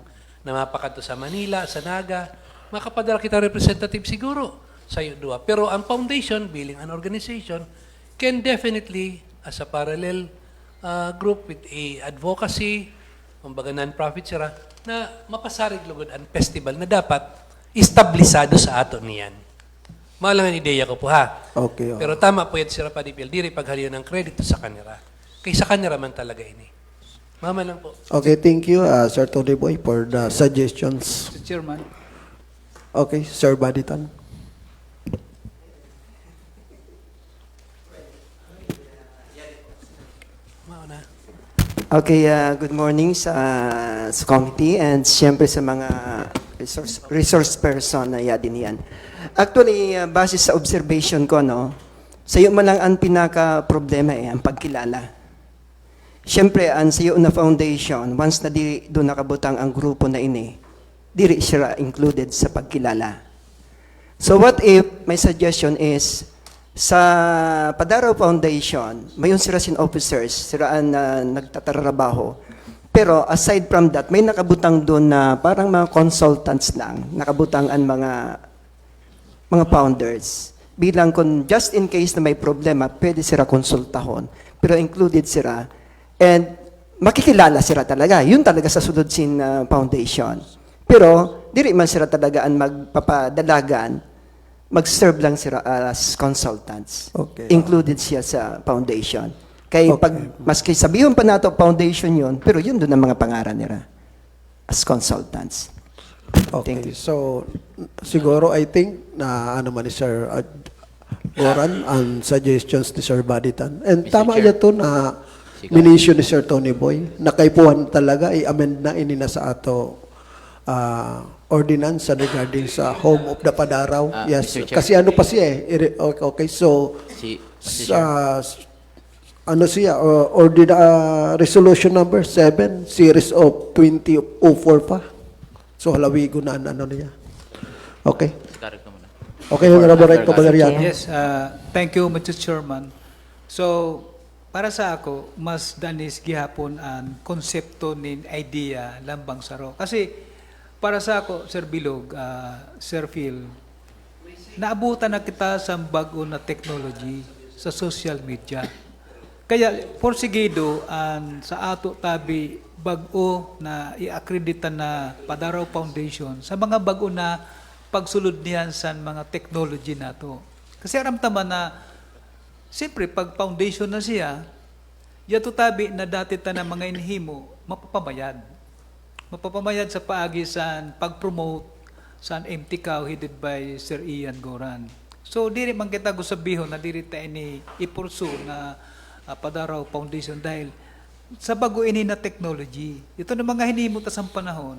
Na mapakadto sa Manila, sa Naga, makapadala kita representative siguro sa dua. Pero ang foundation, bilang an organization, can definitely, as a parallel group with a advocacy, kumbaga non-profit sira, na mapasarig lugod ang festival na dapat establisado sa ato niyan. Malang ang ideya ko po ha. Okay. Pero tama po yan si Rapadipil, diri paghaliyo ng kredito sa kanila. Kay sa kanila man talaga ini. Mama lang po. Okay, thank you, Sir Tony Boy, for the suggestions. Mr. Chairman. Okay, Sir Baditan. Mauna. Okay, good morning sa committee and siyempre sa mga resource person na yadin yan. Actually, base sa observation ko, no, Sa'yo man lang ang pinaka-problema ang pagkilala. Siyempre, ang sa'yo na foundation, once na di doon nakabutang ang grupo na ini, diri siya included sa pagkilala. So what if, my suggestion is, sa Padaro Foundation, mayon sila sin officers, sila ang nagtatrabaho. Pero aside from that, may nakabutang doon na parang mga consultants lang, nakabutang ang mga founders. Bilang kung just in case na may problema, pwede sila konsultahon. Pero included sila. And makikilala sila talaga. Yun talaga sa sunod sin foundation. Pero, diri man sila talaga ang magpapadalagan, mag-serve lang sila as consultants. Okay. Included siya sa foundation. Kaya Okay. pag, maski sabihin pa nato foundation yun, pero yun doon ang mga pangaran nila as consultants. Okay. Thank you. So, siguro, I think, na ano man ni Sir Goran, ang suggestions ni Sir Baditan. And Mr. tama Chair. yan to na Sige. minisyon ni Sir Tony Boy. Nakaipuhan talaga, i-amend na inina sa ato ordinance regarding sa home of the Padaraw. Yes. Mr. Chair. Kasi ano pa siya Okay, so, Mr. Chair. ano siya, resolution number 7, series of 2004 pa. So, halawigo na ang ano niya. Okay. Correct mo na. Okay, Honorable Recto Valeriano. Yes, thank you, Mr. Chairman. So, para sa ako, mas danis gihapon ang konsepto ni idea lambang saro. Kasi, para sa ako, Sir Bilog, Sir Phil, naabutan na kita sa bago na technology sa social media. Kaya, porsigido, sa ato tabi, bago na i-accreditan na Padaraw Foundation sa mga bago na pagsulod niyan sa mga technology nato. Kasi aramtaman na, siyempre, pag foundation na siya, yato tabi na dati ta na mga inhimo, mapapamayad. Mapapamayad sa paagi sa pag-promote sa MTCAO headed by Sir Ian Goran. So, diri man kita gusabihon na diri ta ini ipursu na Padaraw Foundation dahil sa bago ini na technology. Ito na mga hinimo ta sa panahon.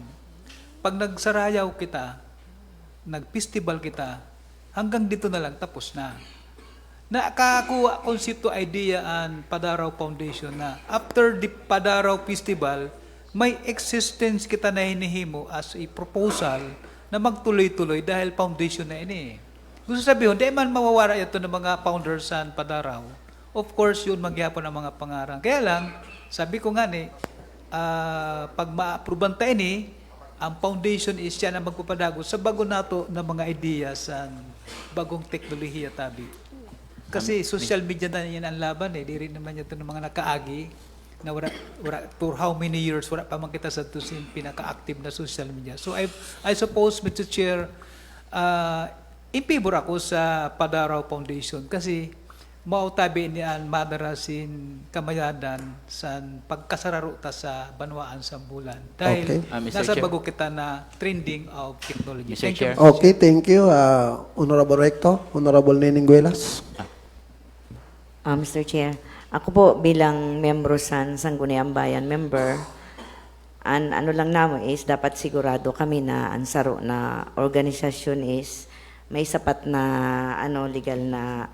Pag nagsarayaw kita, nag-festival kita, hanggang dito na lang tapos na. Nakakuha konsepto idea ang Padaraw Foundation na after the Padaraw Festival, may existence kita na hinihimo as a proposal na magtuloy-tuloy dahil foundation na ini. Gusto sabihin, di man mawawara ito ng mga founders sa Padaraw. Of course, yun magyapon ang mga pangarang. Kaya lang, sabi ko nga pag ma-approvean tayo ang foundation is siya na magpapadago sa bago nato na mga ideas sa bagong teknolohiya tabi. Kasi social media na yan ang laban Di rin naman ito ng mga nakaagi na wala, for how many years wala pa man kita sa tusin pinaka-active na social media. So I suppose, Mr. Chair, in favor ako sa Padaraw Foundation kasi mautabi niyan madarasin kamayadan sa pagkasararo ta sa banwaan sa bulan. Dahil Okay. Mr. nasa Chair. bago kita na trending of technology. Mr. Thank you, Chair. Mr. Okay, thank you, Honorable Recto, Honorable Neninguelas. Mr. Chair, ako po bilang membro sa Sangguniang Bayan member, ano lang namin is dapat sigurado kami na ang saro na organisasyon is may sapat na legal na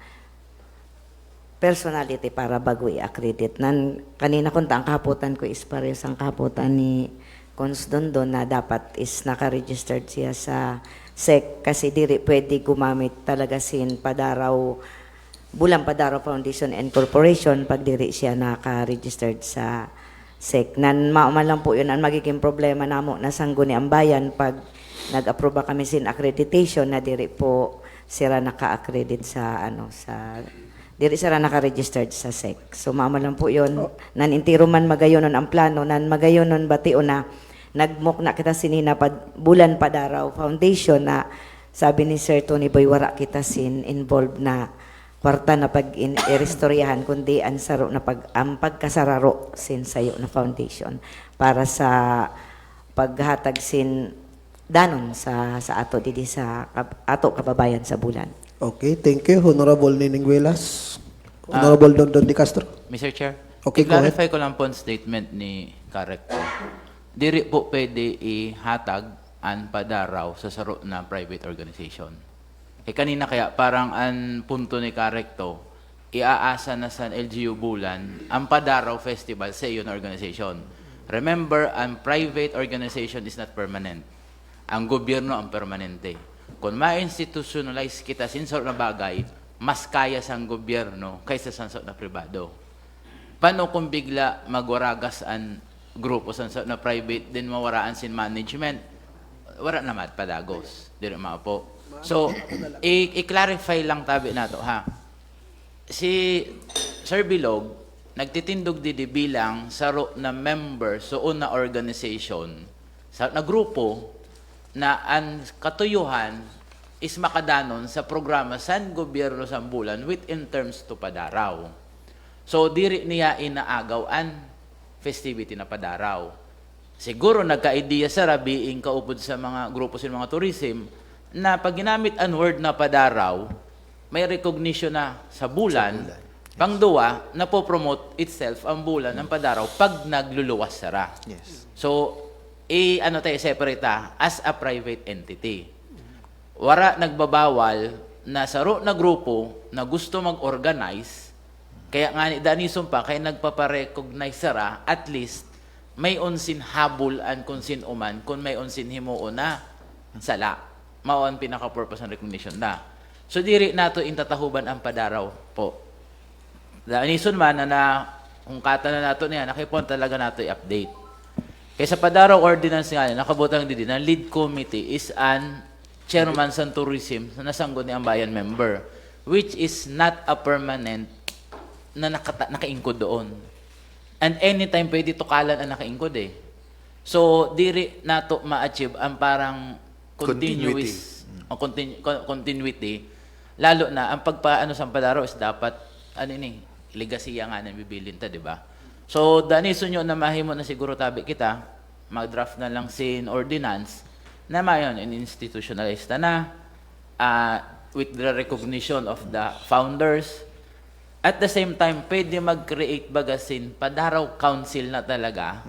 personality para bago i-accredit. Kanina kunta ang kahaputan ko is parehas ang kahaputan ni Cons Dondon na dapat is naka-registered siya sa SEC kasi diri pwede gumamit talaga sin Bulang Padaraw Foundation and Corporation pag diri siya naka-registered sa SEC. Mauman lang po yun ang magiging problema namo na Sangguniang Bayan pag nag-approve kami sin accreditation na diri po sila naka-accredit sa diri sila naka-registered sa SEC. So mauman lang po yun. Nanintiro man magayonon ang plano, magayonon batio na nagmok na kita sinina Bulan Padaraw Foundation na sabi ni Sir Tony Boy wara kita sin involved na kwarta na pag-irestoryahan kundi ang saro na pagkasararo sin sayo na foundation para sa paghatag sin danon sa ato didi sa ato kababayan sa bulan. Okay, thank you, Honorable Neninguelas. Honorable Dondon de Castro. Mr. Chair, Okay, go ahead. i-clarify ko lang po ang statement ni Karekto. Diri po pwede ihatag ang Padaraw sa saro na private organization. Kanina kaya parang ang punto ni Karekto, iaasa na sa LGU Bulan ang Padaraw Festival sa iyon organization. Remember, ang private organization is not permanent. Ang gobyerno ang permanente. Kung ma-institutionalize kita sinsor na bagay, mas kaya sang gobyerno kaysa sansot na pribado. Paano kung bigla magwaragas ang grupo sansot na private, din mawaraan sin management? Wala naman, padagos. Di rin po. So, i-clarify lang tabi na to, ha? Si Sir Bilog, nagtitindog didi bilang saro na member so na organization, na grupo, na ang katuyuhan is makadanon sa programa san gobyerno sa bulan within terms to Padaraw. So, diri niya inaagaw ang festivity na Padaraw. Siguro nagka-idea sa rabiing kaupod sa mga grupo sa mga tourism na pag ginamit ang word na Padaraw, may recognition na sa bulan. Pangduwa, na po-promote itself ang bulan ng Padaraw pag nagluluwas sara. Yes. So, separate as a private entity. Wara nagbabawal na saro na grupo na gusto mag-organize, kaya nga ni Danisong pa, kaya nagpaparecognize sara, at least may onsin habol an kung sin uman, kung may onsin himuon na sala. Mao ang pinaka-purpose ng recognition na. So, diri nato intatahuban ang Padaraw po. Danison man na kung kata na nato niya, nakipon talaga nato i-update. Kaya sa Padaraw Ordinance nga, nakabutang din ang lead committee is an chairman sa tourism na nasanggo ni ang bayan member, which is not a permanent na nakaingkod doon. And anytime pwede tukalan ang nakaingkod eh. So, diri nato ma-achieve ang parang continuity. Lalo na, ang pagpaano sa Padaraw is dapat, legasiya nga na bibilin ta, di ba? So, daniso nyo na mahimo na siguro tabi kita, mag-draft na lang sin ordinance, na mayon, in-institutionalize na, with the recognition of the founders. At the same time, pwede mag-create bagasin Padaraw Council na talaga,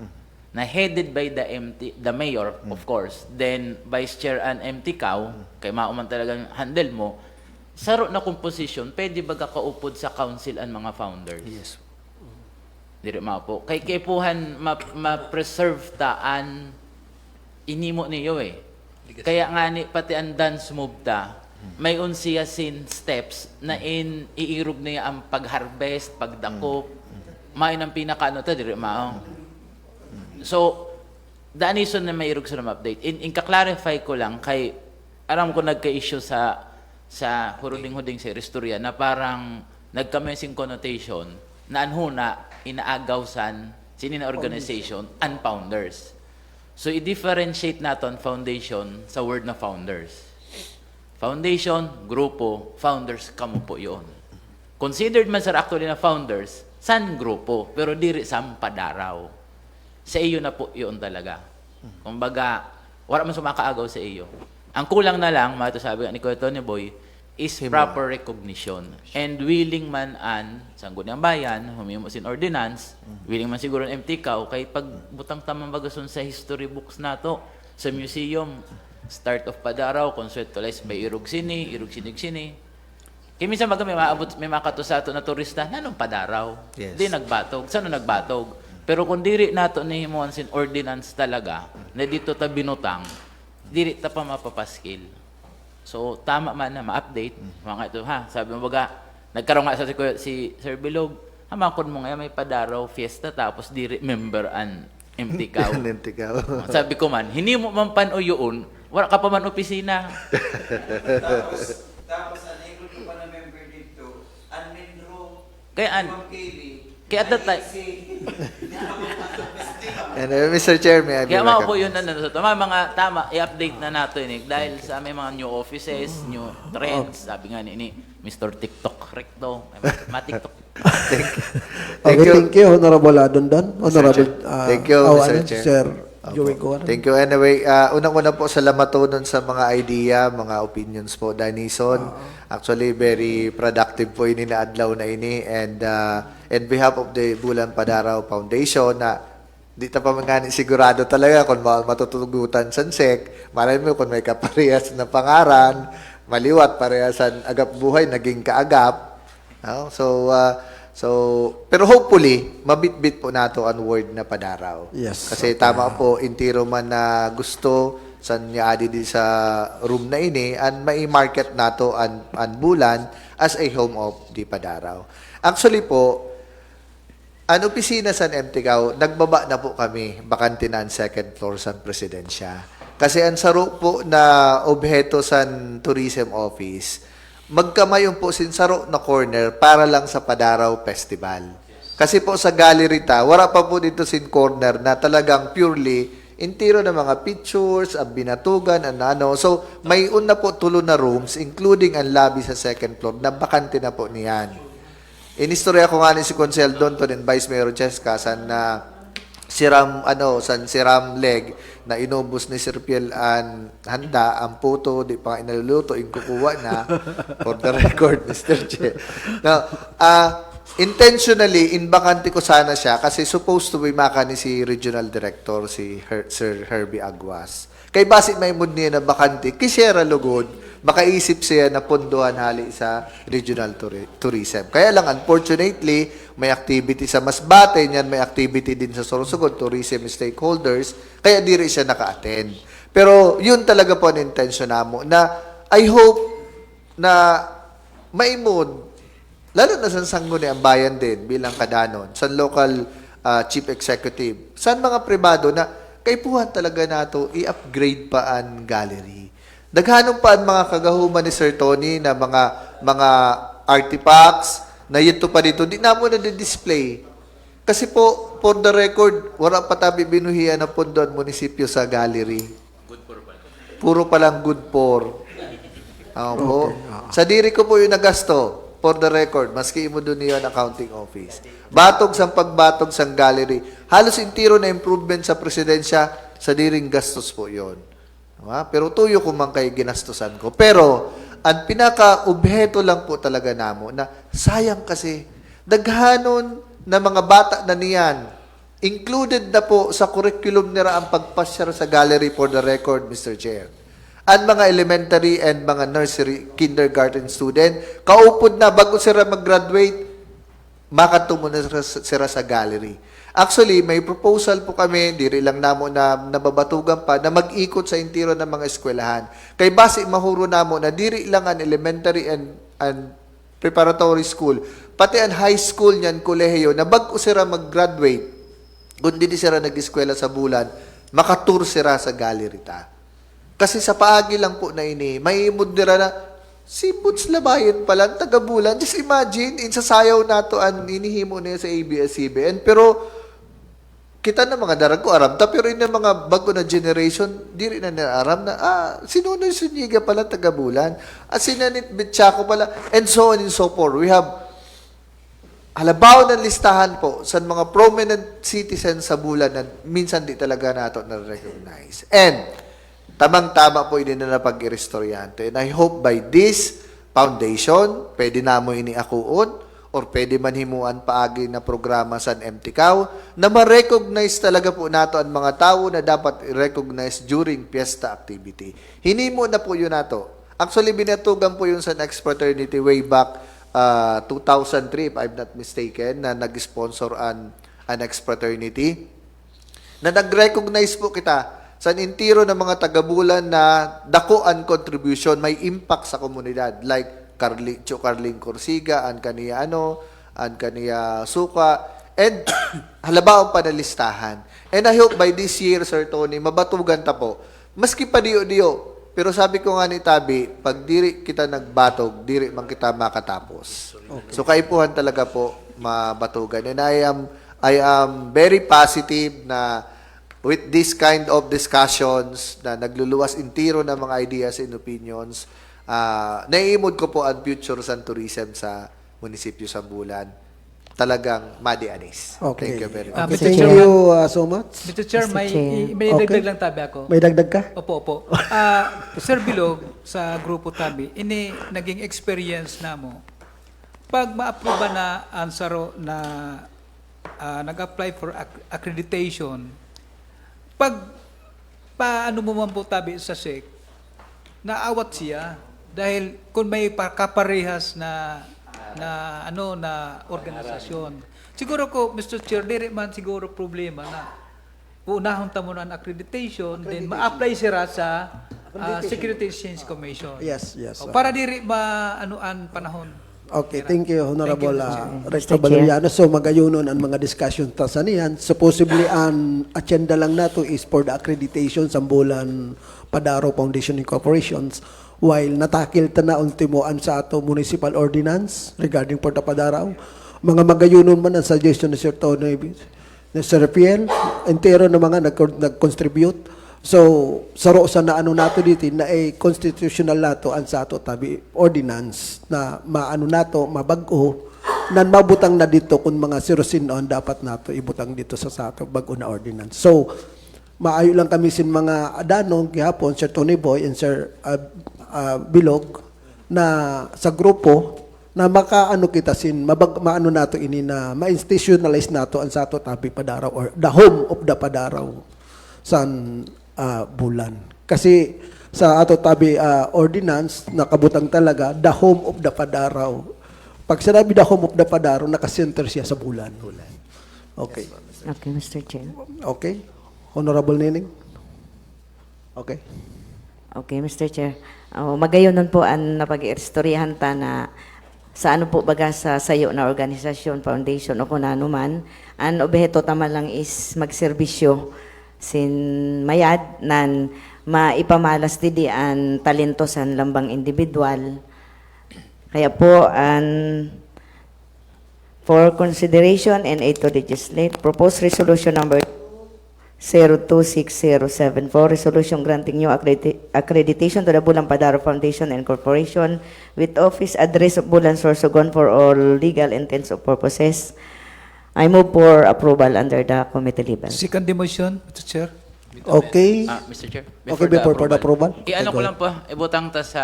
na headed by the mayor, of course, then vice chair and MTCAW, kay mauman talagang handle mo, saro na composition, pwede baga kaupod sa council ang mga founders. Yes. Diri po. Kay kepuhan ma-preserve taan inimo niyo eh. Kaya nga ni pati ang dance move ta, may unsiya sin steps na iirog niya ang pag-harvest, pagdakop, may nang pinakaano ta diri mao. So, danison na may irog sa update. Ka-clarify ko lang kay aram ko nagka-issue sa huruding-huding sa Ristorya na parang nagka-messing connotation na anhuna inaagaw san sinin organization and founders. So, i-differentiate natin foundation sa word na founders. Foundation, grupo, founders, kamo po yun. Considered man sir actually na founders, san grupo, pero diri sa Padaraw. Sa iyo na po yun talaga. Kumbaga, wala man sumakaagaw sa iyo. Ang kulang na lang, sabi ni Kuya Tony Boy, is proper recognition. And willing man sanggol ng bayan, humimo sin ordinance, willing man siguro ng MTCAW, kay pagbutang tamang bagason sa history books nato, sa museum, start of Padaraw, conceptualized by Irog Sinig Sini. Kaya minsan may makatusato na turista, nanong Padaraw? Yes. Di nagbatog. Saan nagbatog? Pero kung diri nato ni himuan sin ordinance talaga, na dito ta binutang, diri ta pa mapapaskil. So, tama man na ma-update. Mga ito, sabi mo baga, nagkaroon nga si Sir Bilog, hamakon mo nga, may Padaraw fiesta, tapos diri member an MTCAW. Sabi ko man, hindi mo man panuyoon, wala ka pa man opisina. Tapos, unable ko pa na member dito, unmembro, Kaya at that time, And Mr. Chair, may I be kaya mga po recognized? yun na mga tama, i-update na natin dahil sa may mga new offices, new trends, sabi nga ni Mr. TikTok Recto, ma-TikTok. Thank you, Honorable Adondon. Honorable Thank you, Mr. Chair. Sir Joey Goan. Thank you. Anyway, unang-una po salamat po nun sa mga idea, mga opinions po, Danison. Actually, very productive po ini na adlaw na ini. And on behalf of the Bulan Padaraw Foundation, na di ta pa mga sigurado talaga kung matutugutan sa SEC, malay mo kung may kaparehas na pangaran, maliwat, parehasan agap buhay, naging kaagap, Pero hopefully, mabitbit po nato ang word na padaraw. Yes. Kasi tama po, intiro man na gusto, san niya adi di sa room na ini, and may market nato ang bulan as a home of di padaraw. Actually po, ang opisina sa MTCAO, nagbaba na po kami, bakante na ang second floor sa presidensya. Kasi ang saro po na obheto sa tourism office, magkamayon po sin saro na corner para lang sa Padaraw Festival. Kasi po sa gallery ta, wala pa po dito sin corner na talagang purely intiro na mga pictures, ang binatugan, ang ano. So, may una po tulo na rooms, including ang lobby sa second floor, na bakante na po niyan. Inistorya ko nga ni si Consel Donton and Vice Mayor Cheska san na san siram leg na inubos ni Sir Piel an handa ang puto di pa inaluluto kukuha na for the record Mr. Che. Now, intentionally inbakante ko sana siya kasi supposed to be maka ni si Regional Director si Sir Herbie Aguas. Kay basit may mood niya na bakante kisera lugod makaisip siya na pondohan hali sa regional tourism. Kaya lang, unfortunately, may activity sa Masbate, niyan may activity din sa Sorsogon, tourism stakeholders, kaya di rin siya naka-attend. Pero yun talaga po ang intention namo na I hope na maimod, lalo na sa Sangguni ang bayan din bilang kadanon, sa local chief executive, sa mga pribado na kaipuhan talaga nato i-upgrade pa ang gallery. Daghanon pa ang mga kagahuman ni Sir Tony na mga artifacts na yito pa dito, di na mo na display. Kasi po, for the record, wala pa tabi binuhian na pondo ang munisipyo sa gallery. Puro palang good for. Po. Sa diri ko po yung nagasto, for the record, maski mo doon niyo ang accounting office. Batog sang pagbatog sang gallery. Halos intiro na improvement sa presidensya, sa diring gastos po yon. Pero tuyo ko man kay ginastusan ko. Pero, ang pinaka-obheto lang po talaga namo na sayang kasi daghanon na mga bata na niyan, included na po sa curriculum nila ang pagpasyar sa gallery for the record, Mr. Chair. Ang mga elementary and mga nursery, kindergarten student, kaupod na bago sila mag-graduate, makatungo na sila sa gallery. Actually, may proposal po kami, diri lang namo na nababatugan pa, na mag-ikot sa intiro ng mga eskwelahan. Kay base mahuro namo na diri lang ang elementary and preparatory school, pati ang high school niyan, kolehiyo, na bago sila mag-graduate, kundi di sila nag-eskwela sa bulan, makatur sila sa gallery ta. Kasi sa paagi lang po na ini, may imod nila na, si Boots Labayan pala, taga-bulan. Just imagine, insasayaw nato ang inihimo niya sa ABS-CBN. Pero, kita na mga darag ko aram ta, pero yung mga bago na generation, di rin na naaram na, sinunoy Sunyiga pala, taga-bulan. At sinanit Bitchako pala, and so on and so forth. We have halabaw ng listahan po sa mga prominent citizens sa bulan na minsan di talaga nato na-recognize. And, tamang-tama po hindi na pag-irestoryante. And I hope by this foundation, pwede na mo iniakuon, or pwede man himuan paagi na programa sa MTCAO, na ma-recognize talaga po nato ang mga tao na dapat i-recognize during fiesta activity. Hinimo na po yun nato. Actually, binatugan po yun sa next fraternity way back 2003, if I'm not mistaken, na nag-sponsor an next fraternity, na nag-recognize po kita sa intiro ng mga taga-bulan na dako ang contribution, may impact sa komunidad. Like Carling Corsiga, an kaniya Suka, and halabaw pa na listahan. And I hope by this year, Sir Tony, mabatugan ta po. Maski pa diyo-diyo, pero sabi ko nga ni Tabi, pag diri kita nagbatog, diri man kita makatapos. Okay. So kaipuhan talaga po mabatugan. And I am very positive na with this kind of discussions na nagluluwas intiro ng mga ideas and opinions, naiimod ko po ang future sa tourism sa munisipyo sa Bulan. Talagang madi-anis. Okay. Thank you very much. Okay, Mr. thank Chair. you so much. Mr. Chair, Mr. may Chair. Okay. dagdag lang tabi ako. May dagdag ka? Opo. Sir Bilog, sa grupo tabi, ini naging experience na mo. Pag ma-approve na ang saro na nag-apply for accreditation, pag paano mo man po tabi sa SEC, naawat siya dahil kung may kaparehas na na organisasyon. Siguro ko, Mr. Chair, diri man siguro problema na unahon ta mo ng accreditation, then ma-apply sira sa Security Exchange Commission. Yes, yes. Para diri maanuan panahon. Okay, thank you, Honorable Recto Mr. Chair. Valeriano. So, magayunon ang mga discussion ta sa niyan. Supposedly, ang agenda lang nato is for the accreditation sa bulan Padaro Foundation Incorporations, while natakil ta na ultimoan sa ato municipal ordinance regarding Porta Padaraw. Mga magayunon man ang suggestion ni Sir Tony, ni Sir Piel, entero na mga nag-contribute. So, saro sa na ano nato dito na constitutional nato ang sa ato tabi ordinance na maano nato mabag-o nan mabutang na dito kung mga sirusinon dapat nato ibutang dito sa ato bag-o na ordinance. So, maayo lang kami sin mga adanong gihapon Sir Tony Boy and Sir Bilog na sa grupo na makaano kita sin maano nato ini na ma-institutionalize nato ang sa ato tabi Padaraw or the home of the Padaraw san bulan. Kasi sa ato tabi ordinance nakabutang talaga the home of the Padaraw. Pag sinabi the home of the Padaraw, nakasenter siya sa bulan. Okay. Okay, Mr. Chair. Okay. Honorable Nining. Okay. Okay, Mr. Chair. Magayon nun po ang napag-istoryahan ta na sa ano po baga sa sayo na organisasyon, foundation o kung ano man, ang objeto tama lang is magserbisyo sin mayad nan maipamalas didi ang talento sa lambang individual. Kaya po, for consideration and aid to legislate, proposed resolution number 026074, resolution granting new accreditation to the Bulan Padaro Foundation and Corporation with office address of Bulan Sorsogon for all legal intents or purposes. I move for approval under the committee level. Second motion, Mr. Chair. Okay. Mr. Chair, Okay, before for the approval. I-ano Okay, ko go lang po, ibutang ta sa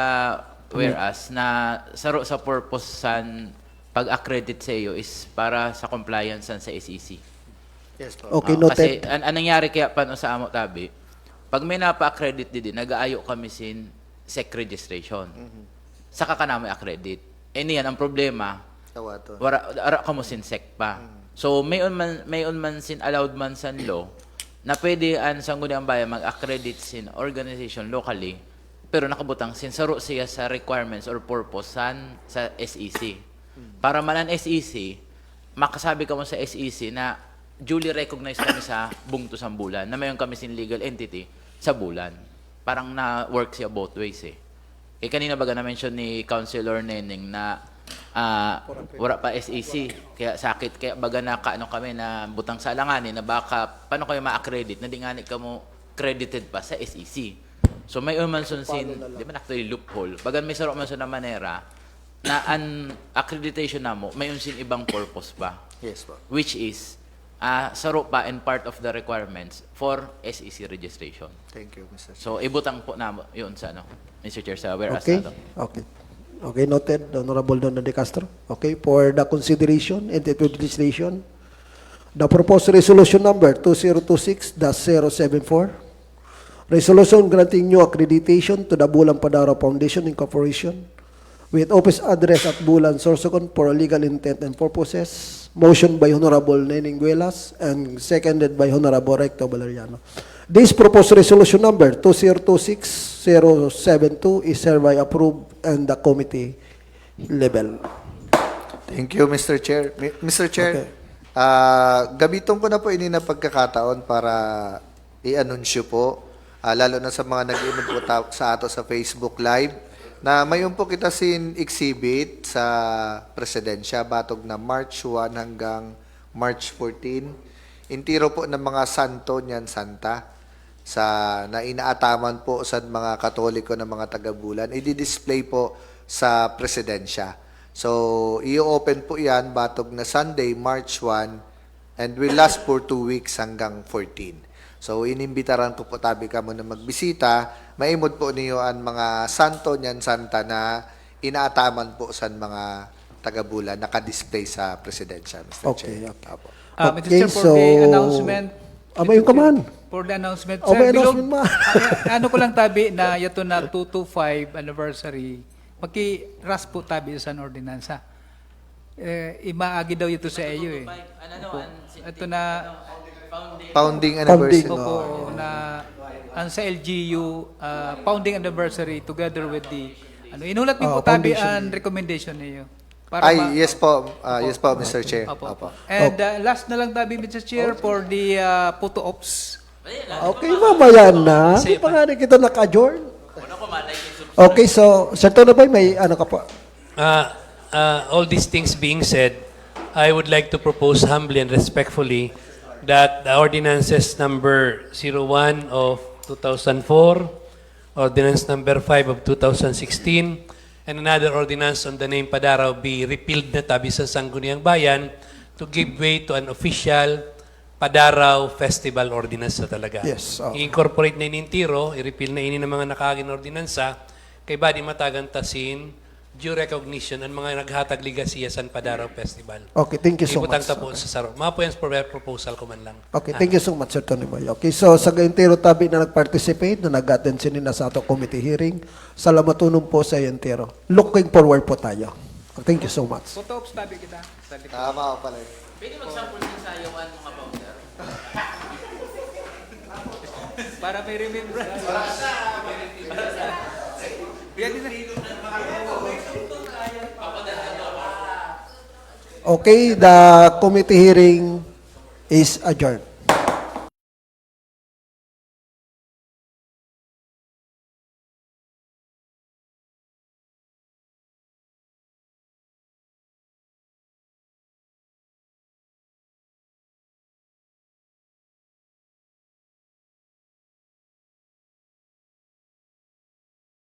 whereas na saro sa purpose san pag-accredit sa iyo is para sa compliance sa SEC. Yes po. Okay, Kasi noted. ang nangyari kaya paano sa amo tabi, pag may napa-accredit din, nag-aayo kami sin SEC registration. Saka ka na may accredit. Niyan ang problema, Tawa to. ara ka mo sin SEC pa. So may on man sin allowed man san law na pwede ang sangguniang bayan mag-accredit sin organization locally pero nakabutang sin saro siya sa requirements or purpose sa SEC. Para man ang SEC, makasabi ka mo sa SEC na duly recognized kami sa bungto sa bulan, na mayon kami sin legal entity sa bulan. Parang na-work siya both ways eh. Kanina baga na-mention ni Councilor Neneng na wala pa SEC, kaya sakit, kaya baga na kaano kami na butang sa alanganin na baka paano kayo ma-accredit na di nga ka mo credited pa sa SEC. So may umanson sin, di ba actually loophole, bagan may saro man na manera na an accreditation na mo, may unsin ibang purpose ba? Yes po. Which is, saro pa and part of the requirements for SEC registration. Thank you, Mr. Chair. So ibutang po na yun sa Mr. Chair, sa whereas Okay. na to. Okay. Okay, noted, Honorable Don De Castro. Okay, for the consideration and the legislation, the proposed resolution number 2026-074, resolution granting new accreditation to the Bulan Padaro Foundation Incorporation with office address at Bulan Sorsogon for legal intent and purposes. Motion by Honorable Neneng Guelas and seconded by Honorable Recto Valeriano. This proposed resolution number 2026-072 is hereby approved and the committee level. Thank you, Mr. Chair. Mr. Chair, gamiton ko na po ini na pagkakataon para i-anunsyo po, lalo na sa mga nag-iimod po sa ato sa Facebook Live, na mayon po kita sin exhibit sa Presidensya, batog na March 1 hanggang March 14. Intiro po ng mga santo niyan, santa, na inaataman po sa mga Katoliko ng mga taga-Bulan, i-display po sa Presidensya. So, i-open po yan batog na Sunday, March 1, and will last for 2 weeks hanggang 14. So, inimbitaran ko po tabi ka mo na magbisita, maimod po niyo ang mga santo niyan, santa na inaataman po sa mga taga-Bulan, naka-display sa Presidensya, Mr. Okay, Chair. okay. Apo. Mr. Chair, for the announcement. Amayon ka man. For the announcement. Oh, may Bilog, announcement ba? ano ko lang tabi na yato na 225 anniversary. Maki-ras po tabi sa ordinansa. imaagi daw ito sa iyo eh. Ito na, Founding anniversary. opo, na ang sa LGU founding anniversary together with the inulat din po tabi ang recommendation niyo. Yes po, Mr. Chair. Opo. And last na lang tabi, Mr. Chair, for the photo ops. Okay, mamaya na. Hindi pa nga rin kita naka-adjourn. Okay, so, Sir Tonobay, may ano ka po? All these things being said, I would like to propose humbly and respectfully that the ordinances number 01 of 2004, ordinance number 5 of 2016, and another ordinance on the name Padaraw be repealed na tabi sa Sangguniang Bayan to give way to an official Padaraw Festival Ordinance na talaga. Yes, I-incorporate na inintiro, i-repeal na ini ng mga nakagin ordinansa, kay badi matagantasin, due recognition ang mga naghatag ligasiya sa Padaraw Festival. Okay, thank you so Ibutang much. tapo sa saro. Mga po yan proposal ko man lang. Okay, thank you so much, Sir Tony Boy. Okay, so sa Gaintero tabi na nag-participate, na nag-attend sinina sa ato committee hearing, salamatulong po sa Gaintero. Looking forward po tayo. Thank you so much. Photo ops tabi kita. Tama ko pala. Pwede mag-sample din sa ayawan mga founder. Para may remembrance. Yan din na. Okay, the committee hearing is adjourned.